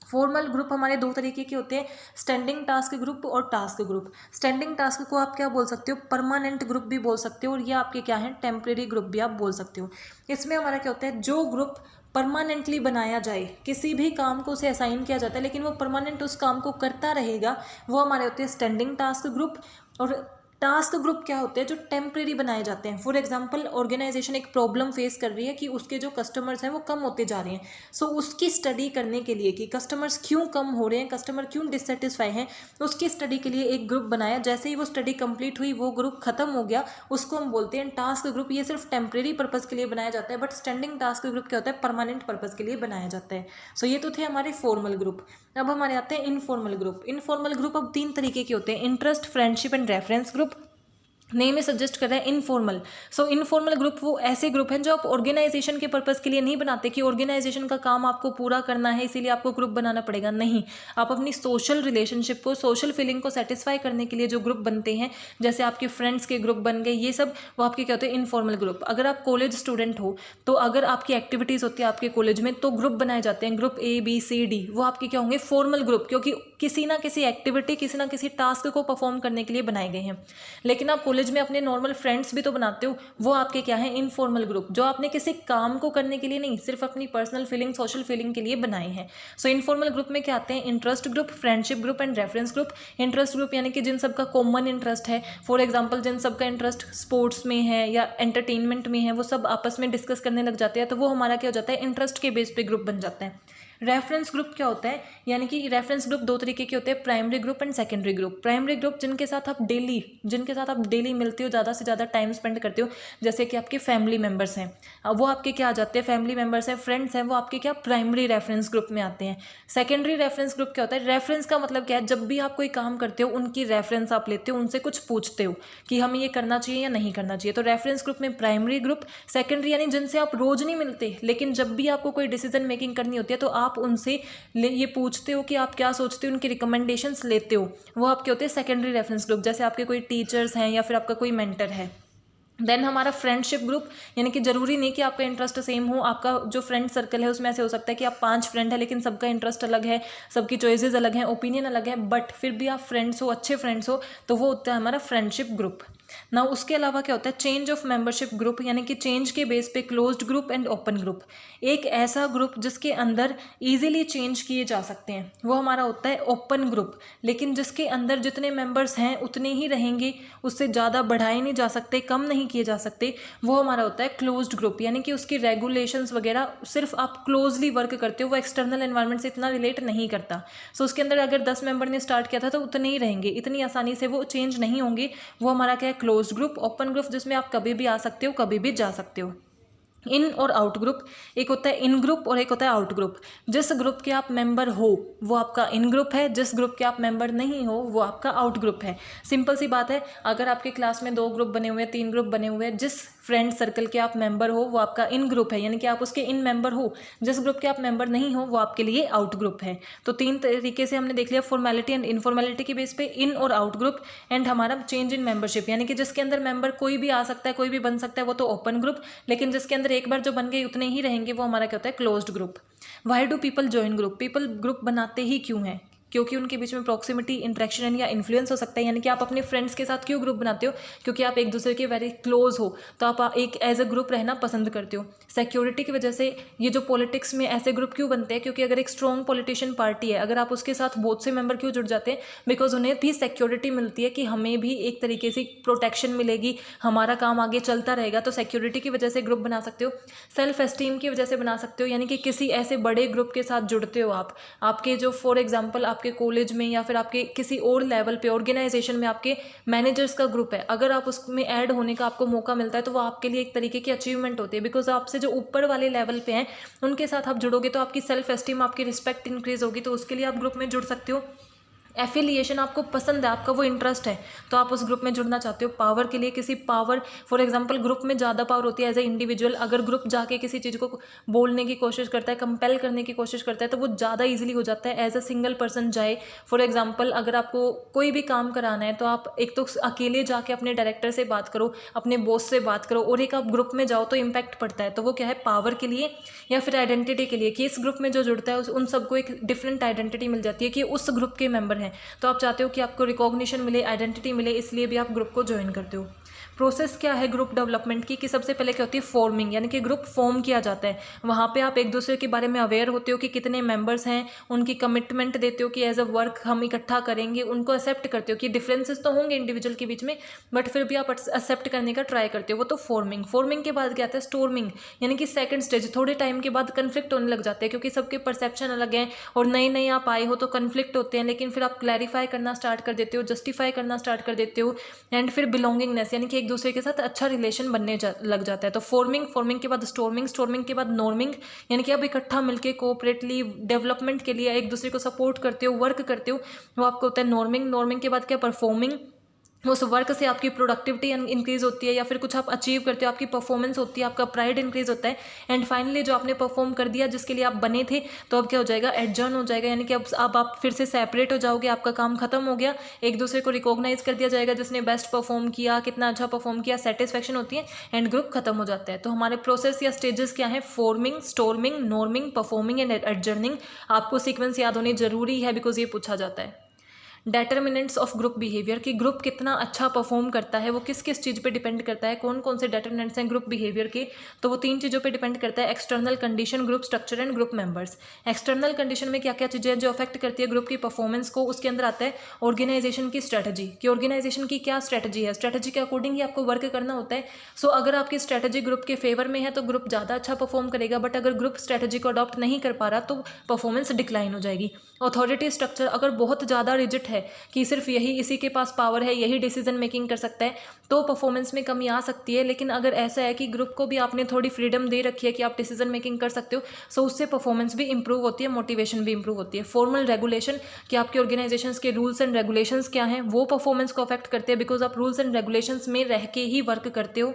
Speaker 1: फॉर्मल ग्रुप हमारे 2 तरीके के होते हैं, स्टैंडिंग टास्क ग्रुप और टास्क ग्रुप। स्टैंडिंग टास्क को आप क्या बोल सकते हो? परमानेंट ग्रुप भी बोल सकते हो, और ये आपके क्या है? टेम्परेरी ग्रुप भी आप बोल सकते हो। इसमें हमारा क्या होता है? जो ग्रुप परमानेंटली बनाया जाए, किसी भी काम को उसे असाइन किया जाता है लेकिन वो परमानेंट उस काम को करता रहेगा, वो हमारे होते हैं स्टैंडिंग टास्क ग्रुप। और टास्क ग्रुप क्या होते हैं? जो टेम्परेरी बनाए जाते हैं। फॉर एग्जांपल, ऑर्गेनाइजेशन एक प्रॉब्लम फेस कर रही है कि उसके जो कस्टमर्स हैं वो कम होते जा रहे हैं, सो उसकी स्टडी करने के लिए कि कस्टमर्स क्यों कम हो रहे हैं, कस्टमर क्यों डिससेटिस्फाई हैं, उसकी स्टडी के लिए एक ग्रुप बनाया। जैसे ही वो स्टडी कंप्लीट हुई, वो ग्रुप खत्म हो गया, उसको हम बोलते हैं टास्क ग्रुप। ये सिर्फ टेम्परेरी पर्पज़ के लिए बनाया जाता है, बट स्टैंडिंग टास्क ग्रुप क्या होता है? परमानेंट पर्पज़ के लिए बनाया जाता है। सो ये तो थे हमारे फॉर्मल ग्रुप। अब हमारे आते हैं इनफॉर्मल ग्रुप। इनफॉर्मल ग्रुप अब 3 तरीके के होते हैं, interest, friendship and reference group. Name में सजेस्ट कर रहा है इनफॉर्मल। सो इनफॉर्मल ग्रुप वो ऐसे ग्रुप हैं जो आप ऑर्गेनाइजेशन के पर्पज़ के लिए नहीं बनाते कि ऑर्गेनाइजेशन का काम आपको पूरा करना है इसीलिए आपको ग्रुप बनाना पड़ेगा, नहीं। आप अपनी सोशल रिलेशनशिप को, सोशल फीलिंग को सेटिस्फाई करने के लिए जो ग्रुप बनते हैं, जैसे आपके फ्रेंड्स के ग्रुप बन गए, ये सब वो आपके क्या होते हैं? Informal group. अगर आप कॉलेज स्टूडेंट हो तो अगर आपकी एक्टिविटीज़ होती है आपके कॉलेज में, तो ग्रुप बनाए जाते हैं, ग्रुप ABCD, वो आपके क्या होंगे? फॉर्मल ग्रुप, क्योंकि किसी ना किसी एक्टिविटी, किसी ना किसी टास्क को परफॉर्म करने के लिए बनाए गए हैं। लेकिन आप कॉलेज में अपने नॉर्मल फ्रेंड्स भी तो बनाते हो, वो आपके क्या है? इनफॉर्मल ग्रुप, जो आपने किसी काम को करने के लिए नहीं, सिर्फ अपनी पर्सनल फीलिंग, सोशल फीलिंग के लिए बनाए हैं। सो इनफॉर्मल ग्रुप में क्या आते हैं? Interest group, friendship group and reference group. Interest group यानी कि जिन सबका कॉमन इंटरेस्ट है, फॉर एग्जाम्पल जिन सबका इंटरेस्ट स्पोर्ट्स में है या एंटरटेनमेंट में है, वो सब आपस में डिस्कस करने लग जाते हैं, तो वो हमारा क्या हो जाता है? इंटरेस्ट के बेस पे ग्रुप बन जाता है। रेफरेंस ग्रुप क्या होता है? यानी कि रेफरेंस ग्रुप 2 तरीके के होते हैं, primary group and secondary group. Primary group जिनके साथ आप डेली मिलते हो, ज़्यादा से ज़्यादा टाइम स्पेंड करते हो, जैसे कि आपके फैमिली मेम्बर्स हैं, वो आपके क्या आ जाते हैं? फैमिली मेम्बर्स हैं, फ्रेंड्स हैं, वो आपके क्या? प्राइमरी रेफरेंस ग्रुप में आते हैं। सेकेंडरी रेफरेंस ग्रुप क्या होता है? रेफरेंस का मतलब क्या है? जब भी आप कोई काम करते हो, उनकी रेफरेंस आप लेते हो, उनसे कुछ पूछते हो कि हमें ये करना चाहिए या नहीं करना चाहिए। तो रेफरेंस ग्रुप में प्राइमरी ग्रुप। सेकेंडरी यानी जिनसे आप रोज़ नहीं मिलते, लेकिन जब भी आपको कोई डिसीजन मेकिंग करनी होती है तो आप उनसे ये पूछते हो कि आप क्या सोचते हो, उनकी रिकमेंडेशंस लेते हो, वो आपके होते हैं सेकेंडरी रेफरेंस ग्रुप। जैसे आपके कोई टीचर्स हैं या फिर आपका कोई मेंटर है। देन हमारा फ्रेंडशिप ग्रुप, यानी कि जरूरी नहीं कि आपका इंटरेस्ट सेम हो, आपका जो फ्रेंड सर्कल है उसमें ऐसे हो सकता है कि आप 5 फ्रेंड है लेकिन सबका इंटरेस्ट अलग है, सबकी चॉइसेस अलग हैं, ओपिनियन अलग है, बट फिर भी आप फ्रेंड्स हो, अच्छे फ्रेंड्स हो, तो वो होता है हमारा फ्रेंडशिप ग्रुप ना। उसके अलावा क्या होता है? चेंज ऑफ मेंबरशिप ग्रुप, यानी कि चेंज के बेस पे closed group and open group. एक ऐसा ग्रुप जिसके अंदर इजीली चेंज किए जा सकते हैं, वो हमारा होता है ओपन ग्रुप। लेकिन जिसके अंदर जितने मेंबर्स हैं उतने ही रहेंगे, उससे ज़्यादा बढ़ाए नहीं जा सकते, कम नहीं किए जा सकते, वो हमारा होता है क्लोज्ड ग्रुप। यानी कि उसकी रेगुलेशंस वगैरह सिर्फ आप क्लोजली वर्क करते हो, वो एक्सटर्नल एनवायरनमेंट से इतना रिलेट नहीं करता। सो उसके अंदर अगर 10 मेंबर ने स्टार्ट किया था तो उतने ही रहेंगे, इतनी आसानी से वो चेंज नहीं होंगे, वो हमारा क्या है? Closed group. ओपन ग्रुप जिसमें आप कभी भी आ सकते हो, कभी भी जा सकते हो। इन और आउट ग्रुप, एक होता है इन ग्रुप और एक होता है आउट ग्रुप। जिस ग्रुप के आप मेंबर हो वो आपका इन ग्रुप है, जिस ग्रुप के आप मेंबर नहीं हो वो आपका आउट ग्रुप है। सिंपल सी बात है, अगर आपके क्लास में 2 ग्रुप बने हुए हैं, 3 ग्रुप बने हुए हैं, जिस फ्रेंड सर्कल के आप मेंबर हो वो आपका इन ग्रुप है, यानी कि आप उसके इन मेंबर हो। जिस ग्रुप के आप मेंबर नहीं हो वो आपके लिए आउट ग्रुप है। तो 3 तरीके से हमने देख लिया, फॉर्मेलिटी एंड इनफॉर्मेलिटी के बेस पे इन और आउट ग्रुप। एंड हमारा चेंज इन मेंबरशिप, यानी कि जिसके अंदर मेंबर कोई भी आ सकता है, कोई भी बन सकता है, वो तो ओपन ग्रुप। लेकिन जिसके अंदर एक बार जो बन गए उतने ही रहेंगे, वो हमारा क्या होता है? Closed group. Why do people join group? People group बनाते ही क्यों हैं? क्योंकि उनके बीच में प्रॉक्सिमिटी, इंटरेक्शन या इन्फ्लुएंस हो सकता है। यानी कि आप अपने फ्रेंड्स के साथ क्यों ग्रुप बनाते हो, क्योंकि आप एक दूसरे के वेरी क्लोज हो, तो आप एक एज अ ग्रुप रहना पसंद करते हो। सिक्योरिटी की वजह से ये जो पॉलिटिक्स में ऐसे ग्रुप क्यों बनते हैं, क्योंकि अगर एक स्ट्रॉन्ग पॉलिटिशियन पार्टी है, अगर आप उसके साथ बहुत से मेंबर क्यों जुड़ जाते हैं, बिकॉज उन्हें भी सिक्योरिटी मिलती है कि हमें भी एक तरीके से प्रोटेक्शन मिलेगी, हमारा काम आगे चलता रहेगा। तो सिक्योरिटी की वजह से ग्रुप बना सकते हो। सेल्फ एस्टीम की वजह से बना सकते हो, यानी कि किसी ऐसे बड़े ग्रुप के साथ जुड़ते हो आप, आपके जो फॉर एग्जांपल आपके कॉलेज में या फिर आपके किसी और लेवल पे ऑर्गेनाइजेशन में आपके मैनेजर्स का ग्रुप है, अगर आप उसमें ऐड होने का आपको मौका मिलता है तो वो आपके लिए एक तरीके की अचीवमेंट होती है, बिकॉज आपसे जो ऊपर वाले लेवल पे हैं उनके साथ आप जुड़ोगे तो आपकी सेल्फ एस्टीम, आपकी रिस्पेक्ट इंक्रीज होगी, तो उसके लिए आप ग्रुप में जुड़ सकते हो। एफिलिएशन आपको पसंद है, आपका वो इंटरेस्ट है, तो आप उस ग्रुप में जुड़ना चाहते हो। पावर के लिए किसी पावर, फॉर एग्जांपल ग्रुप में ज़्यादा पावर होती है एज ए इंडिविजुअल, अगर ग्रुप जाके किसी चीज़ को बोलने की कोशिश करता है, कंपेल करने की कोशिश करता है, तो वो ज़्यादा ईजिली हो जाता है एज अ सिंगल पर्सन जाए। फॉर एग्जाम्पल अगर आपको कोई भी काम कराना है तो आप एक तो अकेले जाके अपने डायरेक्टर से बात करो, अपने बॉस से बात करो, और एक आप ग्रुप में जाओ तो इम्पैक्ट पड़ता है। तो वो क्या है, पावर के लिए या फिर आइडेंटिटी के लिए, कि इस ग्रुप में जो जुड़ता है उन सबको एक डिफरेंट आइडेंटिटी मिल जाती है कि उस ग्रुप के मेंबर हैं, तो आप चाहते हो कि आपको रिकॉग्निशन मिले, आइडेंटिटी मिले, इसलिए भी आप ग्रुप को ज्वाइन करते हो। प्रोसेस क्या है ग्रुप डेवलपमेंट की, कि सबसे पहले क्या होती है, फॉर्मिंग, यानी कि ग्रुप फॉर्म किया जाता है। वहाँ पे आप एक दूसरे के बारे में अवेयर होते हो कि कितने मेंबर्स हैं, उनकी कमिटमेंट देते हो कि एज अ वर्क हम इकट्ठा करेंगे, उनको एक्सेप्ट करते हो कि डिफरेंसेस तो होंगे इंडिविजुअल के बीच में, बट फिर भी आप एक्सेप्ट करने का ट्राई करते हो, वो तो फॉर्मिंग। फॉर्मिंग के बाद क्या आता है, स्टोर्मिंग, यानी कि सेकंड स्टेज। थोड़े टाइम के बाद कन्फ्लिक्ट होने लग जाते हैं, क्योंकि सबके परसेप्शन अलग हैं और नए नए आप आए हो तो कन्फ्लिक्ट होते हैं, लेकिन फिर आप क्लैरिफाई करना स्टार्ट कर देते हो, जस्टिफाई करना स्टार्ट कर देते हो, एंड फिर बिलोंगिंगनेस, यानी कि एक दूसरे के साथ अच्छा रिलेशन बनने लग जाता है। तो फॉर्मिंग के बाद स्टोर्मिंग के बाद नॉर्मिंग, यानी कि आप इकट्ठा मिलके कोऑपरेटली डेवलपमेंट के लिए एक दूसरे को सपोर्ट करते हो, वर्क करते हो, वो आपको होता है नॉर्मिंग के बाद क्या, परफॉर्मिंग, उस वर्क से आपकी प्रोडक्टिविटी इंक्रीज होती है या फिर कुछ आप अचीव करते हो, आपकी परफॉर्मेंस होती है, आपका प्राइड इंक्रीज होता है, एंड फाइनली जो आपने परफॉर्म कर दिया जिसके लिए आप बने थे, तो अब क्या हो जाएगा, एडजर्न हो जाएगा, यानी कि अब आप फिर से सेपरेट हो जाओगे, आपका काम खत्म हो गया, एक दूसरे को रिकॉग्नाइज कर दिया जाएगा, जिसने बेस्ट परफॉर्म किया, कितना अच्छा परफॉर्म किया, सेटिस्फैक्शन होती है, एंड ग्रुप खत्म हो जाता है। तो हमारे प्रोसेस या स्टेजेस क्या है, forming, storming, norming, performing and adjourning. आपको सीक्वेंस याद होनी जरूरी है, बिकॉज ये पूछा जाता है। डेटर्मिनेंट्स ऑफ ग्रुप बिहेवियर, कि ग्रुप कितना अच्छा परफॉर्म करता है वो किस किस चीज़ पे डिपेंड करता है, कौन कौन से डेटर्मिनेंट्स हैं ग्रुप बिहेवियर के, तो वो 3 चीज़ों पे डिपेंड करता है, external condition, group structure and group members. External condition में क्या क्या चीज़ें हैं जो अफेक्ट करती है ग्रुप की परफॉर्मेंस को, उसके अंदर आता है ऑर्गेनाइजेशन की स्ट्रैटेजी, कि ऑर्गेनाइजेशन की क्या स्ट्रैटेजी है, स्ट्रैटेजी के अकॉर्डिंग ही आपको वर्क करना होता है। सो अगर आपकी स्ट्रैटेजी ग्रुप के फेवर में है तो ग्रुप ज़्यादा अच्छा परफॉर्म करेगा, बट अगर ग्रुप स्ट्रैटेजी को अडॉप्ट नहीं कर पा रहा तो परफॉर्मेंस डिक्लाइन हो जाएगी। अथॉरिटी स्ट्रक्चर अगर बहुत ज़्यादा रिजिड है कि सिर्फ यही इसी के पास पावर है, यही डिसीजन मेकिंग कर सकता है, तो परफॉर्मेंस में कमी आ सकती है। लेकिन अगर ऐसा है कि ग्रुप को भी आपने थोड़ी फ्रीडम दे रखी है कि आप डिसीजन मेकिंग कर सकते हो, सो उससे परफॉर्मेंस भी इंप्रूव होती है, मोटिवेशन भी इंप्रूव होती है। फॉर्मल रेगुलेशन, कि आपके ऑर्गेनाइजेशंस के रूल्स एंड रेगुलेशंस क्या हैं, वो परफॉर्मेंस को अफेक्ट करते हैं, बिकॉज आप रूल्स एंड रेगुलेशंस में रह के ही वर्क करते हो।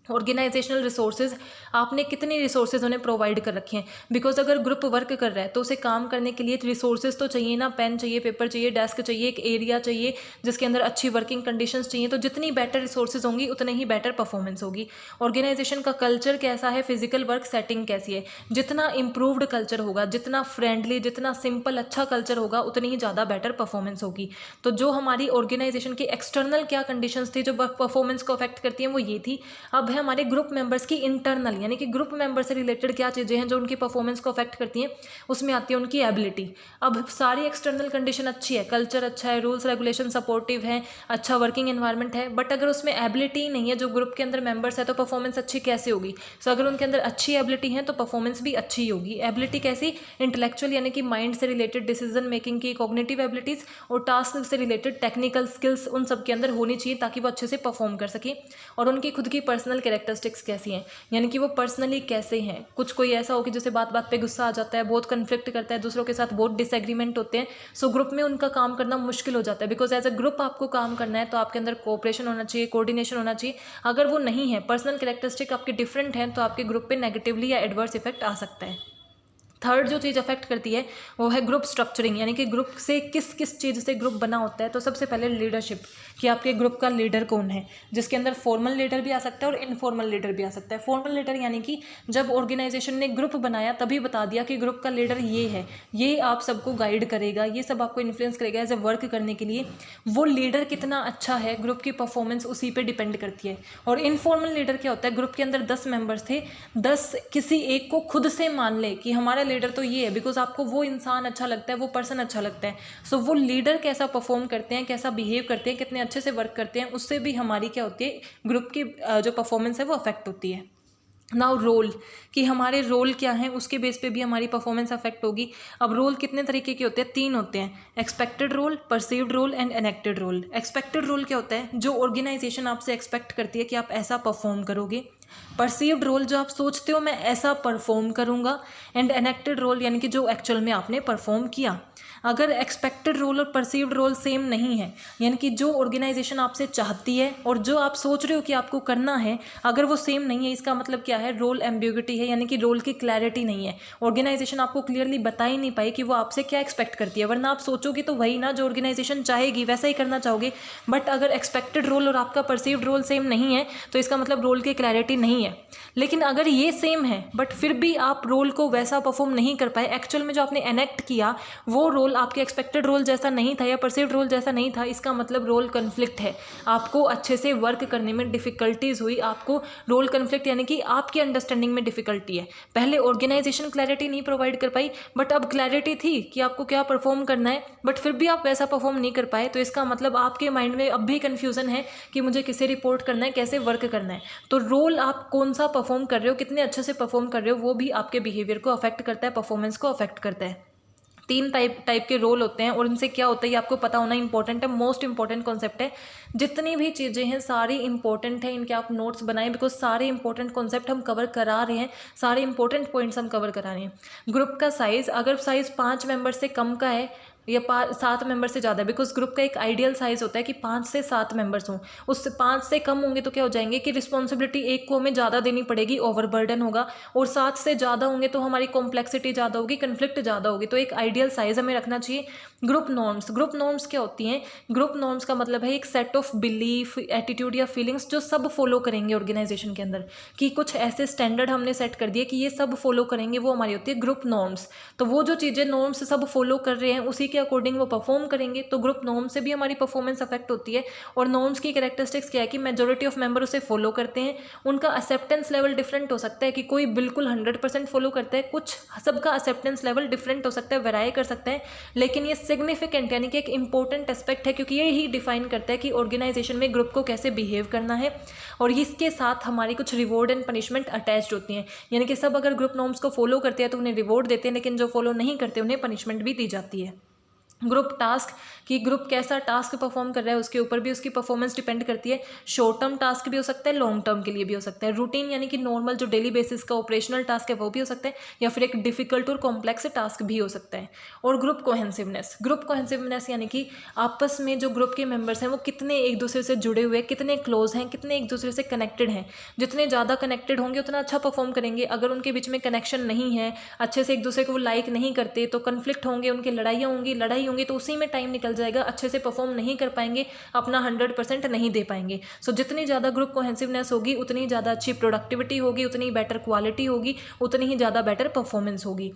Speaker 1: ऑर्गेनाइजेशनल रिसोर्सेज, आपने कितनी रिसोर्सेज उन्हें प्रोवाइड कर रखे हैं, बिकॉज अगर ग्रुप वर्क कर रहा है तो उसे काम करने के लिए रिसोर्सेज तो चाहिए ना, पेन चाहिए, पेपर चाहिए, डेस्क चाहिए, एक एरिया चाहिए जिसके अंदर अच्छी वर्किंग कंडीशंस चाहिए, तो जितनी बेटर रिसोर्सेज होंगी उतनी ही बेटर परफॉर्मेंस होगी। ऑर्गेनाइजेशन का कल्चर कैसा है, फिजिकल वर्क सेटिंग कैसी है, जितना इंप्रूव्ड कल्चर होगा, जितना फ्रेंडली, जितना सिंपल अच्छा कल्चर होगा, उतनी ही ज़्यादा बेटर परफॉर्मेंस होगी। तो जो हमारी ऑर्गेनाइजेशन की एक्सटर्नल क्या कंडीशंस थी जो परफॉर्मेंस को अफेक्ट करती हैं वो ये थी। अब हमारे ग्रुप मेंबर्स की इंटरनल, यानी कि ग्रुप मेंबर से रिलेटेड क्या चीज़ें हैं जो उनकी परफॉर्मेंस को अफेक्ट करती हैं, उसमें आती है उनकी एबिलिटी। अब सारी एक्सटर्नल कंडीशन अच्छी है, कल्चर अच्छा है, रूल्स रेगुलेशन सपोर्टिव है, अच्छा वर्किंग एनवायरनमेंट है, बट अगर उसमें एबिलिटी ही नहीं है जो ग्रुप के अंदर मेंबर्स है, तो परफॉर्मेंस अच्छी कैसे होगी। सो अगर उनके अंदर अच्छी एबिलिटी है तो परफॉर्मेंस भी अच्छी ही होगी। एबिलिटी कैसी, इंटेलेक्चुअल, यानी कि माइंड से रिलेटेड डिसीजन मेकिंग की कॉग्निटिव एबिलिटीज़, और टास्क से रिलेटेड टेक्निकल स्किल्स उन सब के अंदर होनी चाहिए ताकि वो अच्छे से परफॉर्म कर सके। और उनकी खुद की पर्सनल कैरेक्टरिस्टिक्स कैसी हैं, यानी कि वो पर्सनली कैसे हैं। कुछ कोई ऐसा हो कि जैसे बात बात पे गुस्सा आ जाता है, बहुत कन्फ्लिक्ट करता है, दूसरों के साथ बहुत डिसएग्रीमेंट होते हैं, सो ग्रुप में उनका काम करना मुश्किल हो जाता है, बिकॉज एज अ ग्रुप आपको काम करना है तो आपके अंदर कोऑपरेशन होना चाहिए, कोऑर्डिनेशन होना चाहिए। अगर वो नहीं है, पर्सनल कैरेक्टरिस्टिक आपके डिफरेंट हैं, तो आपके ग्रुप पे नेगेटिवली या एडवर्स इफेक्ट आ सकता है। थर्ड जो चीज़ अफेक्ट करती है वो है ग्रुप स्ट्रक्चरिंग, यानी कि ग्रुप से किस किस चीज़ से ग्रुप बना होता है। तो सबसे पहले लीडरशिप, कि आपके ग्रुप का लीडर कौन है, जिसके अंदर फॉर्मल लीडर भी आ सकता है और इनफॉर्मल लीडर भी आ सकता है। फॉर्मल लीडर यानी कि जब ऑर्गेनाइजेशन ने ग्रुप बनाया तभी बता दिया कि ग्रुप का लीडर ये है, ये आप सबको गाइड करेगा, ये सब आपको इन्फ्लुएंस करेगा एज ए वर्क करने के लिए। वो लीडर कितना अच्छा है, ग्रुप की परफॉर्मेंस उसी पे डिपेंड करती है। और इनफॉर्मल लीडर क्या होता है, ग्रुप के अंदर 10 मेंबर्स थे, 10 किसी एक को खुद से मान ले कि हमारा लीडर तो ये है, बिकॉज आपको वो इंसान अच्छा लगता है, वो पर्सन अच्छा लगता है। सो वो लीडर कैसा परफॉर्म करते हैं, कैसा बिहेव करते हैं, कितने अच्छे से वर्क करते हैं, उससे भी हमारी क्या होती है, ग्रुप की जो परफॉर्मेंस है वो अफेक्ट होती है। नाउ रोल, कि हमारे रोल क्या हैं, उसके बेस पे भी हमारी परफॉर्मेंस अफेक्ट होगी। अब रोल कितने तरीके के होते हैं, 3 होते हैं, expected role, perceived role and enacted role. Expected role क्या होता है, जो ऑर्गेनाइजेशन आपसे एक्सपेक्ट करती है कि आप ऐसा परफॉर्म करोगे। परसीव्ड रोल, जो आप सोचते हो मैं ऐसा परफॉर्म करूँगा। एंड एनेक्टेड रोल यानी कि जो एक्चुअल में आपने परफॉर्म किया। अगर एक्सपेक्टेड रोल और परसीव्ड रोल सेम नहीं है, यानी कि जो ऑर्गेनाइजेशन आपसे चाहती है और जो आप सोच रहे हो कि आपको करना है, अगर वो सेम नहीं है, इसका मतलब क्या है, रोल एम्बिग्युइटी है, यानी कि रोल की क्लैरिटी नहीं है। ऑर्गेनाइजेशन आपको क्लियरली बता ही नहीं पाई कि वो आपसे क्या एक्सपेक्ट करती है, वरना आप सोचोगे तो वही ना जो ऑर्गेनाइजेशन चाहेगी वैसा ही करना चाहोगे। बट अगर एक्सपेक्टेड रोल और आपका परसीव्ड रोल सेम नहीं है तो इसका मतलब रोल की क्लैरिटी नहीं है। लेकिन अगर ये सेम है बट फिर भी आप रोल को वैसा परफॉर्म नहीं कर पाए, एक्चुअल में जो आपने एनेक्ट किया वो रोल आपके एक्सपेक्टेड रोल जैसा नहीं था या परसीव्ड रोल जैसा नहीं था, इसका मतलब रोल कन्फ्लिक्ट है। आपको अच्छे से वर्क करने में डिफिकल्टीज हुई, आपको रोल कन्फ्लिक्ट यानी कि आपकी अंडरस्टैंडिंग में डिफिकल्टी है। पहले ऑर्गेनाइजेशन क्लैरिटी नहीं प्रोवाइड कर पाई, बट अब क्लैरिटी थी कि आपको क्या परफॉर्म करना है, बट फिर भी आप वैसा परफॉर्म नहीं कर पाए, तो इसका मतलब आपके माइंड में अब भी कन्फ्यूजन है कि मुझे किसे रिपोर्ट करना है, कैसे वर्क करना है। तो रोल आप कौन सा परफॉर्म कर रहे हो, कितने अच्छे से परफॉर्म कर रहे हो, वो भी आपके बिहेवियर को अफेक्ट करता है, परफॉर्मेंस को अफेक्ट करता है। 3 टाइप के रोल होते हैं और इनसे क्या होता है ये आपको पता होना इंपॉर्टेंट है, मोस्ट इंपॉर्टेंट कॉन्सेप्ट है। जितनी भी चीज़ें हैं सारी इंपॉर्टेंट है, इनके आप नोट्स बनाएं, बिकॉज सारे इंपॉर्टेंट कॉन्सेप्ट हम कवर करा रहे हैं, सारे इंपॉर्टेंट पॉइंट्स हम कवर करा रहे हैं। ग्रुप का साइज़, अगर साइज़ 5 मेंबर से कम का है या 7 मेंबर से ज़्यादा, बिकॉज ग्रुप का एक आइडियल साइज़ होता है कि 5 से 7 मेंबर्स हों। उससे 5 से कम होंगे तो क्या हो जाएंगे कि रिस्पॉन्सिबिलिटी एक को हमें ज़्यादा देनी पड़ेगी, ओवरबर्डन होगा। और 7 से ज़्यादा होंगे तो हमारी कॉम्प्लेक्सिटी ज़्यादा होगी, कन्फ्लिक्ट ज़्यादा होगी। तो एक आइडियल साइज़ हमें रखना चाहिए। ग्रुप नॉर्म्स, ग्रुप नॉर्म्स क्या होती हैं, ग्रुप नॉर्म्स का मतलब है एक सेट ऑफ बिलीफ, एटीट्यूड या फीलिंग्स जो सब फॉलो करेंगे ऑर्गेनाइजेशन के अंदर, कि कुछ ऐसे स्टैंडर्ड हमने सेट कर दिए कि ये सब फॉलो करेंगे, वो हमारी होती है ग्रुप नॉर्म्स। तो वो जो चीज़ें नॉर्म्स सब फॉलो कर रहे हैं उसी के अकॉर्डिंग वो परफॉर्म करेंगे, तो ग्रुप नॉर्म से भी हमारी परफॉर्मेंस अफेक्ट होती है। और नॉर्म्स की कैरेक्टरिस्टिक्स क्या है कि मेजॉरिटी ऑफ मेंबर उसे फॉलो करते हैं, उनका एक्सेप्टेंस लेवल डिफरेंट हो सकता है कि कोई बिल्कुल 100% फॉलो करता है, कुछ सबका एक्सेप्टेंस लेवल डिफरेंट हो सकता है, वेराई कर सकता है। लेकिन ये सिग्निफिकेंट यानी कि एक इंपॉर्टेंट एस्पेक्ट है, क्योंकि ये ही डिफाइन करता है कि ऑर्गेनाइजेशन में ग्रुप को कैसे बिहेव करना है। और इसके साथ हमारी कुछ रिवॉर्ड एंड पनिशमेंट अटैच्ड होती हैं, यानी कि सब अगर ग्रुप नॉर्म्स को फॉलो करते हैं तो उन्हें रिवॉर्ड देते हैं, लेकिन जो फॉलो नहीं करते उन्हें पनिशमेंट भी दी जाती है। ग्रुप टास्क, कि ग्रुप कैसा टास्क परफॉर्म कर रहा है उसके ऊपर भी उसकी परफॉर्मेंस डिपेंड करती है। शॉर्ट टर्म टास्क भी हो सकता है, लॉन्ग टर्म के लिए भी हो सकता है। रूटीन यानी कि नॉर्मल जो डेली बेसिस का ऑपरेशनल टास्क है वो भी हो सकता है, या फिर एक डिफिकल्ट और कॉम्प्लेक्स टास्क भी हो सकता है। और ग्रुप कोहेंसिवनेस, ग्रुप कोहेंसिवनेस यानी कि आपस में जो ग्रुप के मेंबर्स हैं वो कितने एक दूसरे से जुड़े हुए, कितने क्लोज हैं, कितने एक दूसरे से कनेक्टेड हैं। जितने ज़्यादा कनेक्टेड होंगे उतना अच्छा परफॉर्म करेंगे। अगर उनके बीच में कनेक्शन नहीं है, अच्छे से एक दूसरे को वो लाइक नहीं करते, तो कन्फ्लिक्ट होंगे, उनकी लड़ाइयाँ होंगी, लड़ाई होंगी तो उसी में टाइम निकल जाएगा, अच्छे से परफॉर्म नहीं कर पाएंगे, अपना 100% नहीं दे पाएंगे। सो जितनी ज़्यादा ग्रुप कोहेंसिवनेस होगी उतनी ज़्यादा अच्छी प्रोडक्टिविटी होगी, उतनी बेटर क्वालिटी होगी, उतनी ही ज़्यादा बेटर परफॉर्मेंस होगी।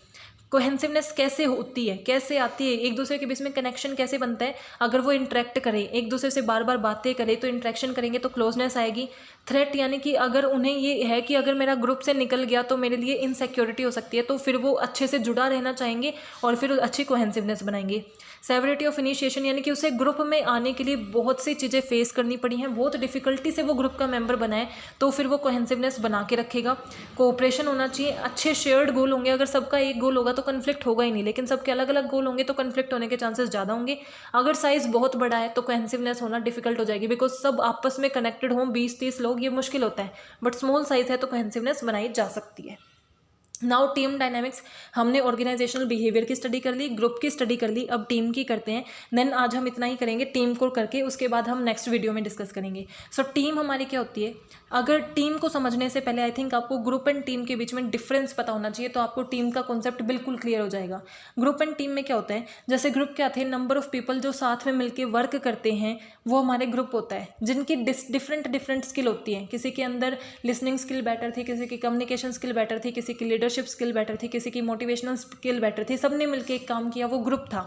Speaker 1: कोहेंसिवनेस कैसे होती है, कैसे आती है, एक दूसरे के बीच में कनेक्शन कैसे बनता है, अगर वो इंटरेक्ट करें, एक दूसरे से बार बार बातें करें, तो इंटरेक्शन करेंगे तो क्लोजनेस आएगी। थ्रेट यानी कि अगर उन्हें ये है कि अगर मेरा ग्रुप से निकल गया तो मेरे लिए इनसिक्योरिटी हो सकती है, तो फिर वो अच्छे से जुड़ा रहना चाहेंगे और फिर अच्छी कोहेंसिवनेस बनाएंगे। सेवरिटी ऑफ इनिशिएशन यानी कि उसे ग्रुप में आने के लिए बहुत सी चीज़ें फेस करनी पड़ी हैं, बहुत डिफिकल्टी से वो ग्रुप का मेंबर बनाए, तो फिर वो कोहेंसिवनेस बना के रखेगा। कोऑपरेशन होना चाहिए, अच्छे शेयर्ड गोल होंगे। अगर सबका एक गोल होगा तो कन्फ्लिक्ट होगा ही नहीं, लेकिन सबके अलग अलग गोल होंगे तो कन्फ्लिक्ट होने के चांसेस ज़्यादा होंगे। अगर साइज़ बहुत बड़ा है तो कोहेंसिवनेस होना डिफिकल्ट हो जाएगी, बिकॉज सब आपस में कनेक्टेड हों 20-30 लोग, ये मुश्किल होता है। बट स्मॉल साइज़ है तो कोहेंसिवनेस बनाई जा सकती है। नाउ टीम डायनामिक्स, हमने ऑर्गेनाइजेशनल बिहेवियर की स्टडी कर ली, ग्रुप की स्टडी कर ली, अब टीम की करते हैं। देन आज हम इतना ही करेंगे टीम को करके, उसके बाद हम नेक्स्ट वीडियो में डिस्कस करेंगे। सो टीम हमारी क्या होती है, अगर टीम को समझने से पहले आई थिंक आपको ग्रुप एंड टीम के बीच में डिफरेंस पता होना चाहिए, तो आपको टीम का कॉन्सेप्ट बिल्कुल क्लियर हो जाएगा। ग्रुप एंड टीम में क्या होता है, जैसे ग्रुप क्या थे, नंबर ऑफ पीपल जो साथ में मिलकर वर्क करते हैं वो हमारे ग्रुप होता है, जिनकी डिफरेंट स्किल होती है। किसी के अंदर लिसनिंग स्किल बेटर थी, किसी की कम्युनिकेशन स्किल बेटर थी, किसी की लीडरशिप स्किल बेटर थी, किसी की मोटिवेशनल स्किल बेटर थी, सबने मिलकर एक काम किया, वो ग्रुप था।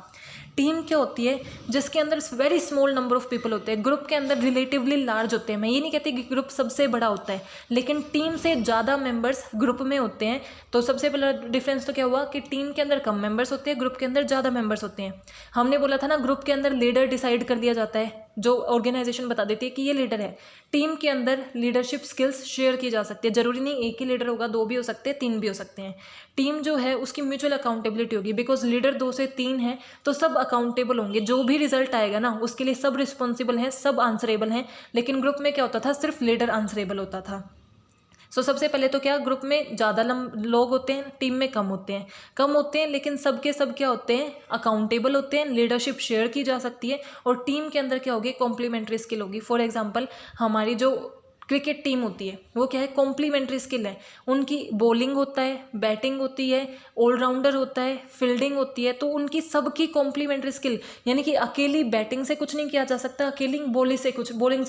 Speaker 1: टीम क्या होती है, जिसके अंदर very small number of people होते हैं, ग्रुप के अंदर रिलेटिवली लार्ज होते हैं। मैं ये नहीं कहती कि ग्रुप सबसे बड़ा होता है, लेकिन टीम से ज़्यादा मेंबर्स ग्रुप में होते हैं। तो सबसे पहला डिफरेंस तो क्या हुआ कि टीम के अंदर कम मेंबर्स होते हैं, ग्रुप के अंदर ज़्यादा मेंबर्स होते हैं। हमने बोला था ना, ग्रुप के अंदर लीडर डिसाइड कर दिया जाता है, जो ऑर्गेनाइजेशन बता देती है कि ये लीडर है। टीम के अंदर लीडरशिप स्किल्स शेयर की जा सकती है, जरूरी नहीं एक ही लीडर होगा, 2 भी हो सकते हैं, 3 भी हो सकते हैं। टीम जो है उसकी म्यूचुअल अकाउंटेबिलिटी होगी, बिकॉज लीडर 2 से 3 है तो सब अकाउंटेबल होंगे, जो भी रिजल्ट आएगा ना उसके लिए सब रिस्पॉन्सिबल हैं, सब आंसरेबल हैं। लेकिन ग्रुप में क्या होता था, सिर्फ लीडर आंसरेबल होता था। सो सबसे पहले तो क्या, ग्रुप में ज़्यादा लोग होते हैं, टीम में कम होते हैं, लेकिन सबके सब क्या होते हैं, अकाउंटेबल होते हैं, लीडरशिप शेयर की जा सकती है। और टीम के अंदर क्या होगी, कॉम्प्लीमेंट्री स्किल होगी। फॉर एग्जांपल हमारी जो क्रिकेट टीम होती है वो क्या है, कॉम्प्लीमेंट्री स्किल है। उनकी बॉलिंग होता है, बैटिंग होती है, ऑलराउंडर होता है, फील्डिंग होती है, तो उनकी सबकी कॉम्प्लीमेंट्री स्किल, यानी कि अकेली बैटिंग से कुछ नहीं किया जा सकता, अकेली बॉलिंग से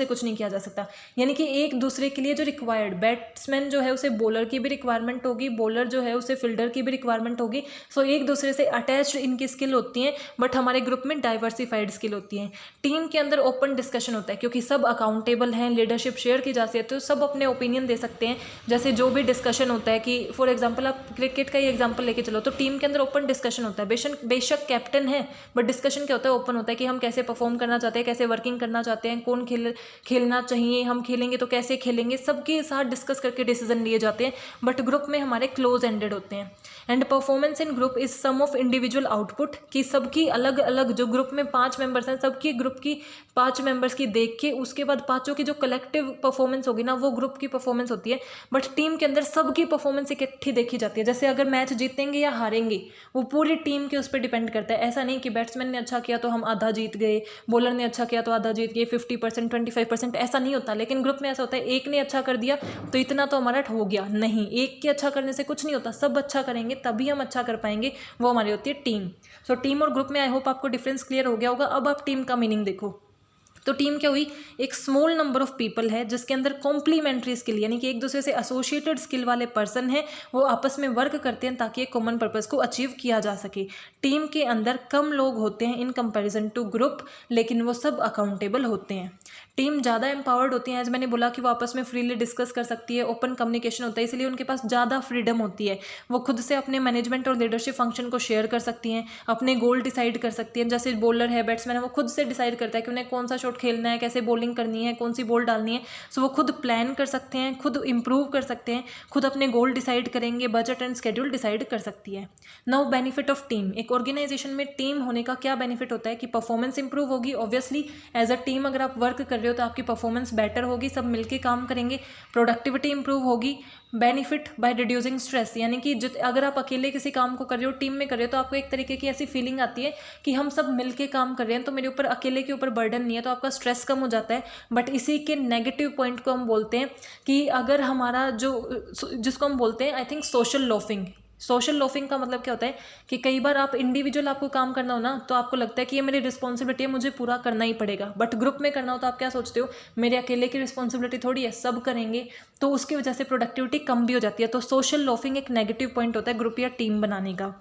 Speaker 1: कुछ नहीं किया जा सकता। यानी कि एक दूसरे के लिए जो रिक्वायर्ड, बैट्समैन जो है उसे बॉलर की भी रिक्वायरमेंट होगी, बॉलर जो है उसे फील्डर की भी रिक्वायरमेंट होगी। सो एक दूसरे से अटैच्ड इनकी स्किल होती हैं, बट हमारे ग्रुप में डाइवर्सिफाइड स्किल होती हैं। टीम के अंदर ओपन डिस्कशन होता है, क्योंकि सब अकाउंटेबल हैं, लीडरशिप शेयर की जाती है, तो सब अपने ओपिनियन दे सकते हैं। जैसे जो भी डिस्कशन होता है, कि फॉर एग्जांपल आप क्रिकेट का ही एग्जांपल लेके चलो, तो टीम के अंदर ओपन डिस्कशन होता है। बेशक कैप्टन है, बट डिस्कशन क्या होता है, ओपन होता है कि हम कैसे परफॉर्म करना चाहते हैं, कैसे वर्किंग करना चाहते हैं, कौन खेलना चाहिए, हम खेलेंगे तो कैसे खेलेंगे, सबके साथ डिस्कस करके डिसीजन लिए जाते हैं। बट ग्रुप में हमारे क्लोज एंडेड होते हैं। And performance in group is sum of individual output, कि सबकी अलग अलग, जो ग्रुप में 5 मेंबर्स हैं, सबकी ग्रुप की 5 मेंबर्स की देख के उसके बाद पाँचों की जो कलेक्टिव परफॉर्मेंस होगी ना, वो ग्रुप की परफॉर्मेंस होती है। बट टीम के अंदर सबकी परफॉर्मेंस इकट्ठी देखी जाती है। जैसे अगर मैच जीतेंगे या हारेंगे वो पूरी टीम के उस पर डिपेंड करता है। ऐसा नहीं कि बैट्समैन ने अच्छा किया तो हम आधा जीत गए, बॉलर ने अच्छा किया तो आधा जीत गए, 50% 25%, ऐसा नहीं होता। लेकिन ग्रुप में ऐसा होता है, एक ने अच्छा कर दिया तो इतना तो हमारा हो गया, नहीं, एक के अच्छा करने से कुछ नहीं होता, सब अच्छा करेंगे तभी हम अच्छा कर पाएंगे, वो हमारी होती है टीम। सो टीम और ग्रुप में आई होप आपको डिफरेंस क्लियर हो गया होगा। अब आप टीम का मीनिंग देखो। तो टीम क्या हुई, एक स्मॉल नंबर ऑफ पीपल है जिसके अंदर कॉम्प्लीमेंट्री स्किल, यानी कि एक दूसरे से एसोसिएटेड स्किल वाले पर्सन हैं, वो आपस में वर्क करते हैं ताकि एक कॉमन पर्पस को अचीव किया जा सके। टीम के अंदर कम लोग होते हैं इन कंपैरिजन टू ग्रुप, लेकिन वो सब अकाउंटेबल होते हैं। टीम ज़्यादा एम्पावर्ड होती है, एज मैंने बोला कि वो आपस में फ्रीली डिस्कस कर सकती है, ओपन कम्युनिकेशन होता है, इसलिए उनके पास ज़्यादा फ्रीडम होती है। वो खुद से अपने मैनेजमेंट और लीडरशिप फंक्शन को शेयर कर सकती हैं, अपने गोल डिसाइड कर सकती हैं। जैसे बॉलर है, बैट्समैन है, वो खुद से डिसाइड करता है कि उन्हें कौन सा शॉट खेलना है, कैसे बॉलिंग करनी है, कौन सी बॉल डालनी है। सो वो खुद प्लान कर सकते हैं, खुद इंप्रूव कर सकते हैं, खुद अपने गोल डिसाइड करेंगे, बजट एंड स्केड्यूल डिसाइड कर सकती है। नाउ बेनिफिट ऑफ टीम, एक ऑर्गेनाइजेशन में टीम होने का क्या बेनिफिट होता है कि परफॉर्मेंस इंप्रूव होगी। ऑब्वियसली एज अ टीम अगर आप वर्क कर रहे हो तो आपकी परफॉर्मेंस बेटर होगी, सब मिलके काम करेंगे, प्रोडक्टिविटी इंप्रूव होगी। बेनिफिट बाय रिड्यूसिंग स्ट्रेस, यानी कि अगर आप अकेले किसी काम को कर रहे हो, टीम में कर रहे हो, तो आपको एक तरीके की ऐसी फीलिंग आती है कि हम सब मिलके काम कर रहे हैं, तो मेरे ऊपर अकेले के ऊपर बर्डन नहीं है, तो आपका स्ट्रेस कम हो जाता है। बट इसी के नेगेटिव पॉइंट को हम बोलते हैं कि अगर हमारा जिसको हम बोलते हैं आई थिंक सोशल लोफिंग का मतलब क्या होता है कि कई बार आप इंडिविजुअल, आपको काम करना हो ना, तो आपको लगता है कि ये मेरी रिस्पॉन्सिबिलिटी है, मुझे पूरा करना ही पड़ेगा। बट ग्रुप में करना हो तो आप क्या सोचते हो, मेरे अकेले की रिस्पॉन्सिबिलिटी थोड़ी है, सब करेंगे, तो उसकी वजह से प्रोडक्टिविटी कम भी हो जाती है। तो सोशल लोफिंग एक नेगेटिव पॉइंट होता है ग्रुप या टीम बनाने का।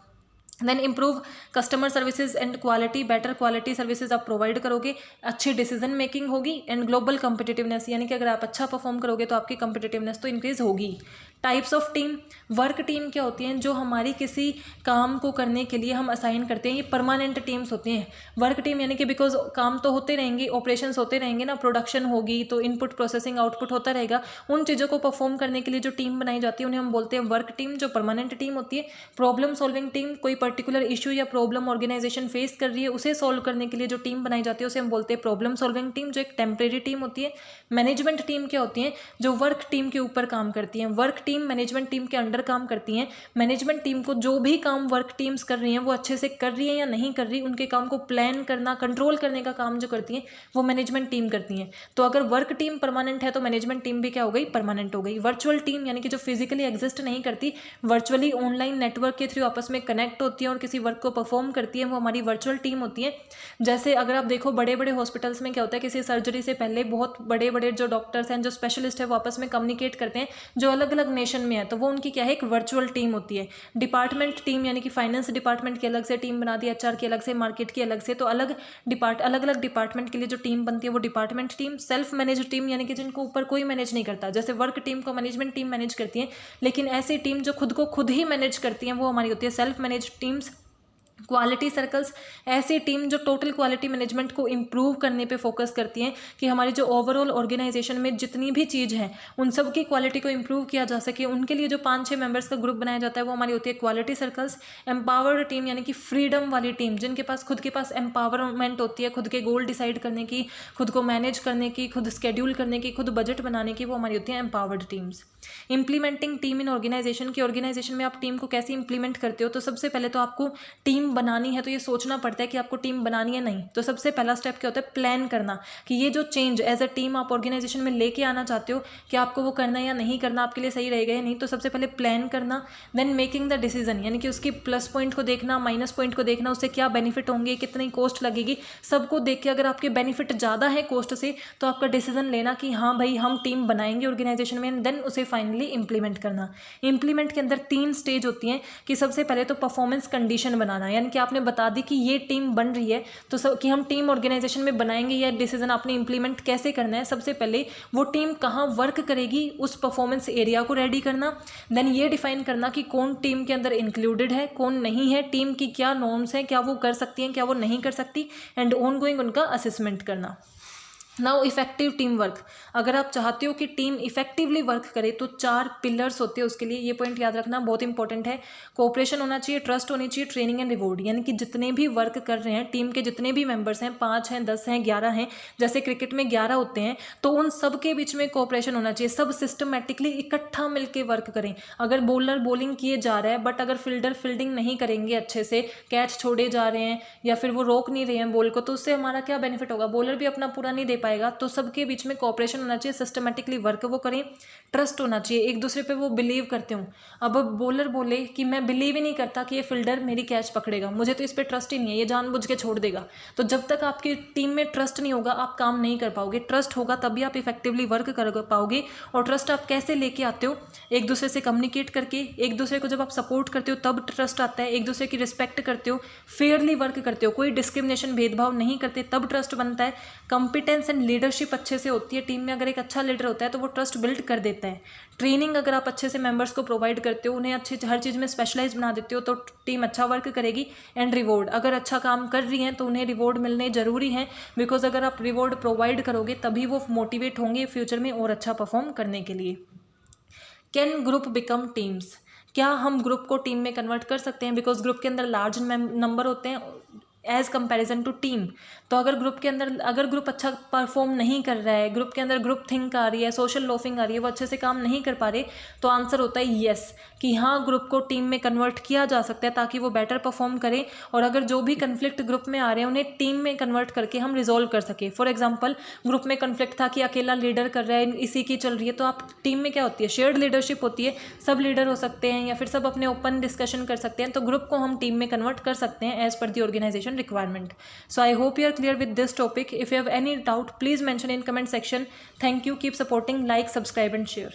Speaker 1: Then improve customer services and quality, better quality services आप प्रोवाइड करोगे, अच्छी डिसीजन मेकिंग होगी। एंड ग्लोबल कंपिटिटिवनेस, यानी कि अगर आप अच्छा परफॉर्म करोगे तो आपकी कंपिटिटिवनेस तो इंक्रीज होगी। Types of team, work team क्या होती हैं, जो हमारी किसी काम को करने के लिए हम असाइन करते हैं, ये परमानेंट टीम्स होती हैं। वर्क टीम यानी कि बिकॉज काम तो होते रहेंगे, ऑपरेशंस होते रहेंगे ना, प्रोडक्शन होगी तो इनपुट प्रोसेसिंग आउटपुट होता रहेगा, उन चीज़ों को परफॉर्म करने के लिए जो टीम बनाई जाती है उन्हें हम बोलते हैं वर्क टीम, जो परमानेंट टीम होती है। प्रॉब्लम सॉल्विंग टीम, कोई पर्टिकुलर इशू या प्रॉब्लम ऑर्गेनाइजेशन फेस कर रही है, उसे सॉल्व करने के लिए जो टीम बनाई जाती है उसे हम बोलते हैं प्रॉब्लम सॉल्विंग टीम, जो एक टेम्परेरी टीम होती है। मैनेजमेंट टीम क्या होती है, जो वर्क टीम के ऊपर काम करती हैं। Work team team management team के अंडर काम करती हैं। मैनेजमेंट टीम को जो भी काम वर्क टीम्स कर रही हैं वो अच्छे से कर रही है या नहीं कर रही, उनके काम को प्लान करना, कंट्रोल करने का काम जो करती हैं वो मैनेजमेंट टीम करती हैं। तो अगर वर्क टीम परमानेंट है तो मैनेजमेंट टीम भी क्या हो गई, परमानेंट हो गई। वर्चुअल टीम यानी कि जो फिजिकली एग्जिस्ट नहीं करती, वर्चुअली ऑनलाइन नेटवर्क के थ्रू आपस में कनेक्ट होती है और किसी वर्क को परफॉर्म करती है, वो हमारी वर्चुअल टीम होती है। जैसे अगर आप देखो बड़े बड़े हॉस्पिटल्स में क्या होता है, किसी सर्जरी से पहले बहुत बड़े बड़े जो डॉक्टर्स हैं, जो स्पेशलिस्ट है, वो आपस में कम्युनिकेट करते हैं, जो अलग अलग नेशन में है, तो वो उनकी क्या है, एक वर्चुअल टीम होती है। डिपार्टमेंट टीम यानी कि फाइनेंस डिपार्टमेंट की अलग से टीम बना दी, एचआर की अलग से, मार्केट की अलग से, तो अलग अलग डिपार्टमेंट के लिए जो टीम बनती है वो department team. Self manage team यानी कि जिनको ऊपर कोई मैनेज नहीं करता, जैसे वर्क टीम को मैनेजमेंट टीम मैनेज करती है, लेकिन ऐसी टीम जो खुद को खुद ही मैनेज करती हैं वो हमारी होती है self manage teams. Quality circles, ऐसी टीम जो टोटल क्वालिटी मैनेजमेंट को इम्प्रूव करने पे फोकस करती हैं कि हमारी जो ओवरऑल ऑर्गेनाइजेशन में जितनी भी चीज़ है उन सब की क्वालिटी को इम्प्रूव किया जा सके, उनके लिए जो 5-6 मेंबर्स का ग्रुप बनाया जाता है वो हमारी होती है क्वालिटी सर्कल्स। एम्पावर्ड टीम यानी कि फ्रीडम वाली टीम, जिनके पास खुद के पास एम्पावरमेंट होती है, खुद के गोल डिसाइड करने की, खुद को मैनेज करने की, खुद स्केड्यूल करने की, खुद बजट बनाने की, वो हमारी होती है एम्पावर्ड टीम्स। इंप्लीमेंटिंग टीम इन ऑर्गेनाइजेशन की, ऑर्गेनाइजेशन में आप टीम को कैसे इंप्लीमेंट करते हो, तो सबसे पहले तो आपको टीम बनानी है तो ये सोचना पड़ता है कि आपको टीम बनानी है नहीं, तो सबसे पहला स्टेप क्या होता है, प्लान करना कि ये जो चेंज एज अ टीम आप ऑर्गेनाइजेशन में लेके आना चाहते हो कि आपको वो करना है या नहीं करना, आपके लिए सही रहेगा या नहीं, तो सबसे पहले प्लान करना। देन मेकिंग द डिसीजन यानी कि उसकी प्लस पॉइंट को देखना, माइनस पॉइंट को देखना, उससे क्या बेनिफिट होंगे, कितनी कॉस्ट लगेगी, सबको देख के अगर आपके बेनिफिट ज़्यादा है कॉस्ट से तो आपका डिसीजन लेना कि हाँ भाई हम टीम बनाएंगे ऑर्गेनाइजेशन में, देन उसे फाइनली इंप्लीमेंट करना। इंप्लीमेंट के अंदर 3 स्टेज होती हैं कि सबसे पहले तो परफॉर्मेंस कंडीशन बनाना, यानी कि आपने बता दी कि ये टीम बन रही है तो सब कि हम टीम ऑर्गेनाइजेशन में बनाएंगे, या डिसीजन आपने इंप्लीमेंट कैसे करना है। सबसे पहले वो टीम कहाँ वर्क करेगी उस परफॉर्मेंस एरिया को रेडी करना, देन ये डिफाइन करना कि कौन टीम के अंदर इंक्लूडेड है, कौन नहीं है, टीम की क्या नॉर्म्स हैं, क्या वो कर सकती हैं, क्या वो नहीं कर सकती, एंड ऑन गोइंग उनका असेसमेंट करना। नाउ इफेक्टिव टीम वर्क, अगर आप चाहते हो कि टीम इफेक्टिवली वर्क करे तो 4 पिलर्स होते हैं उसके लिए, ये पॉइंट याद रखना बहुत इंपॉर्टेंट है। कोऑपरेशन होना चाहिए, ट्रस्ट होनी चाहिए, ट्रेनिंग एंड रिवॉर्ड, यानी कि जितने भी वर्क कर रहे हैं टीम के जितने भी मेंबर्स हैं, 5 हैं, 10 हैं, 11 हैं, जैसे क्रिकेट में 11 होते हैं, तो उन सब के बीच में कोऑपरेशन होना चाहिए, सब सिस्टमेटिकली इकट्ठा मिलकर वर्क करें। अगर बॉलर बॉलिंग किए जा रहा है बट अगर फील्डर फील्डिंग नहीं करेंगे अच्छे से, कैच छोड़े जा रहे हैं या फिर वो रोक नहीं रहे हैं बॉल को, तो उससे हमारा क्या बेनिफिट होगा, बॉलर भी अपना पूरा नहीं दे पाएगा। तो सबके बीच में कोऑपरेशन होना चाहिए, सिस्टमेटिकली वर्क वो करें, ट्रस्ट होना चाहिए, एक दूसरे पे वो बिलीव करते हो। अब बॉलर बोले कि मैं बिलीव ही नहीं करता कि ये फील्डर मेरी कैच पकड़ेगा, मुझे तो इस पर ट्रस्ट ही नहीं है, ये जानबूझ के छोड़ देगा, तो जब तक आपकी टीम में ट्रस्ट नहीं होगा आप काम नहीं कर पाओगे। ट्रस्ट होगा तभी आप इफेक्टिवली वर्क कर पाओगे। और ट्रस्ट आप कैसे लेके आते हो, एक दूसरे से कम्युनिकेट करके, एक दूसरे को जब आप सपोर्ट करते हो तब ट्रस्ट आता है, एक दूसरे की रिस्पेक्ट करते हो, फेयरली वर्क करते हो, कोई डिस्क्रिमिनेशन भेदभाव नहीं करते, तब ट्रस्ट बनता है। कंपिटेंस एंड लीडरशिप अच्छे से होती है टीम में, अगर एक अच्छा लीडर होता है तो वो ट्रस्ट बिल्ड कर देता है। ट्रेनिंग अगर आप अच्छे से मेंबर्स को प्रोवाइड करते हो, उन्हें अच्छे हर चीज़ में स्पेशलाइज बना देते हो तो टीम अच्छा वर्क करेगी। एंड रिवॉर्ड, अगर अच्छा काम कर रही हैं तो उन्हें रिवॉर्ड मिलने ज़रूरी है, बिकॉज अगर आप रिवॉर्ड प्रोवाइड करोगे तभी वो मोटिवेट होंगे फ्यूचर में और अच्छा परफॉर्म करने के लिए। कैन ग्रुप बिकम टीम्स, क्या हम ग्रुप को टीम में कन्वर्ट कर सकते हैं, बिकॉज ग्रुप के अंदर लार्ज नंबर होते हैं एज कंपैरिजन टू टीम। तो अगर ग्रुप के अंदर अगर ग्रुप अच्छा परफॉर्म नहीं कर रहा है, ग्रुप के अंदर ग्रुप थिंक आ रही है, सोशल लोफिंग आ रही है, वो अच्छे से काम नहीं कर पा रहे, तो आंसर होता है येस, कि हाँ ग्रुप को टीम में कन्वर्ट किया जा सकता है ताकि वो बेटर परफॉर्म करें। और अगर जो भी कन्फ्लिक्ट ग्रुप में आ रहे हैं उन्हें टीम में कन्वर्ट करके हम रिजॉल्व कर सके। फॉर एग्जाम्पल ग्रुप में कन्फ्लिक्ट था कि अकेला लीडर कर रहा है, इसी की चल रही है, तो आप टीम में क्या होती है, शेयर्ड लीडरशिप होती है, सब लीडर हो सकते हैं या फिर सब अपने ओपन डिस्कशन कर सकते हैं, तो ग्रुप को हम टीम में कन्वर्ट कर सकते हैं as per the organisation requirement. So I hope you are clear with this topic. If you have any doubt, please mention in comment section. Thank you. Keep supporting, like, subscribe and share.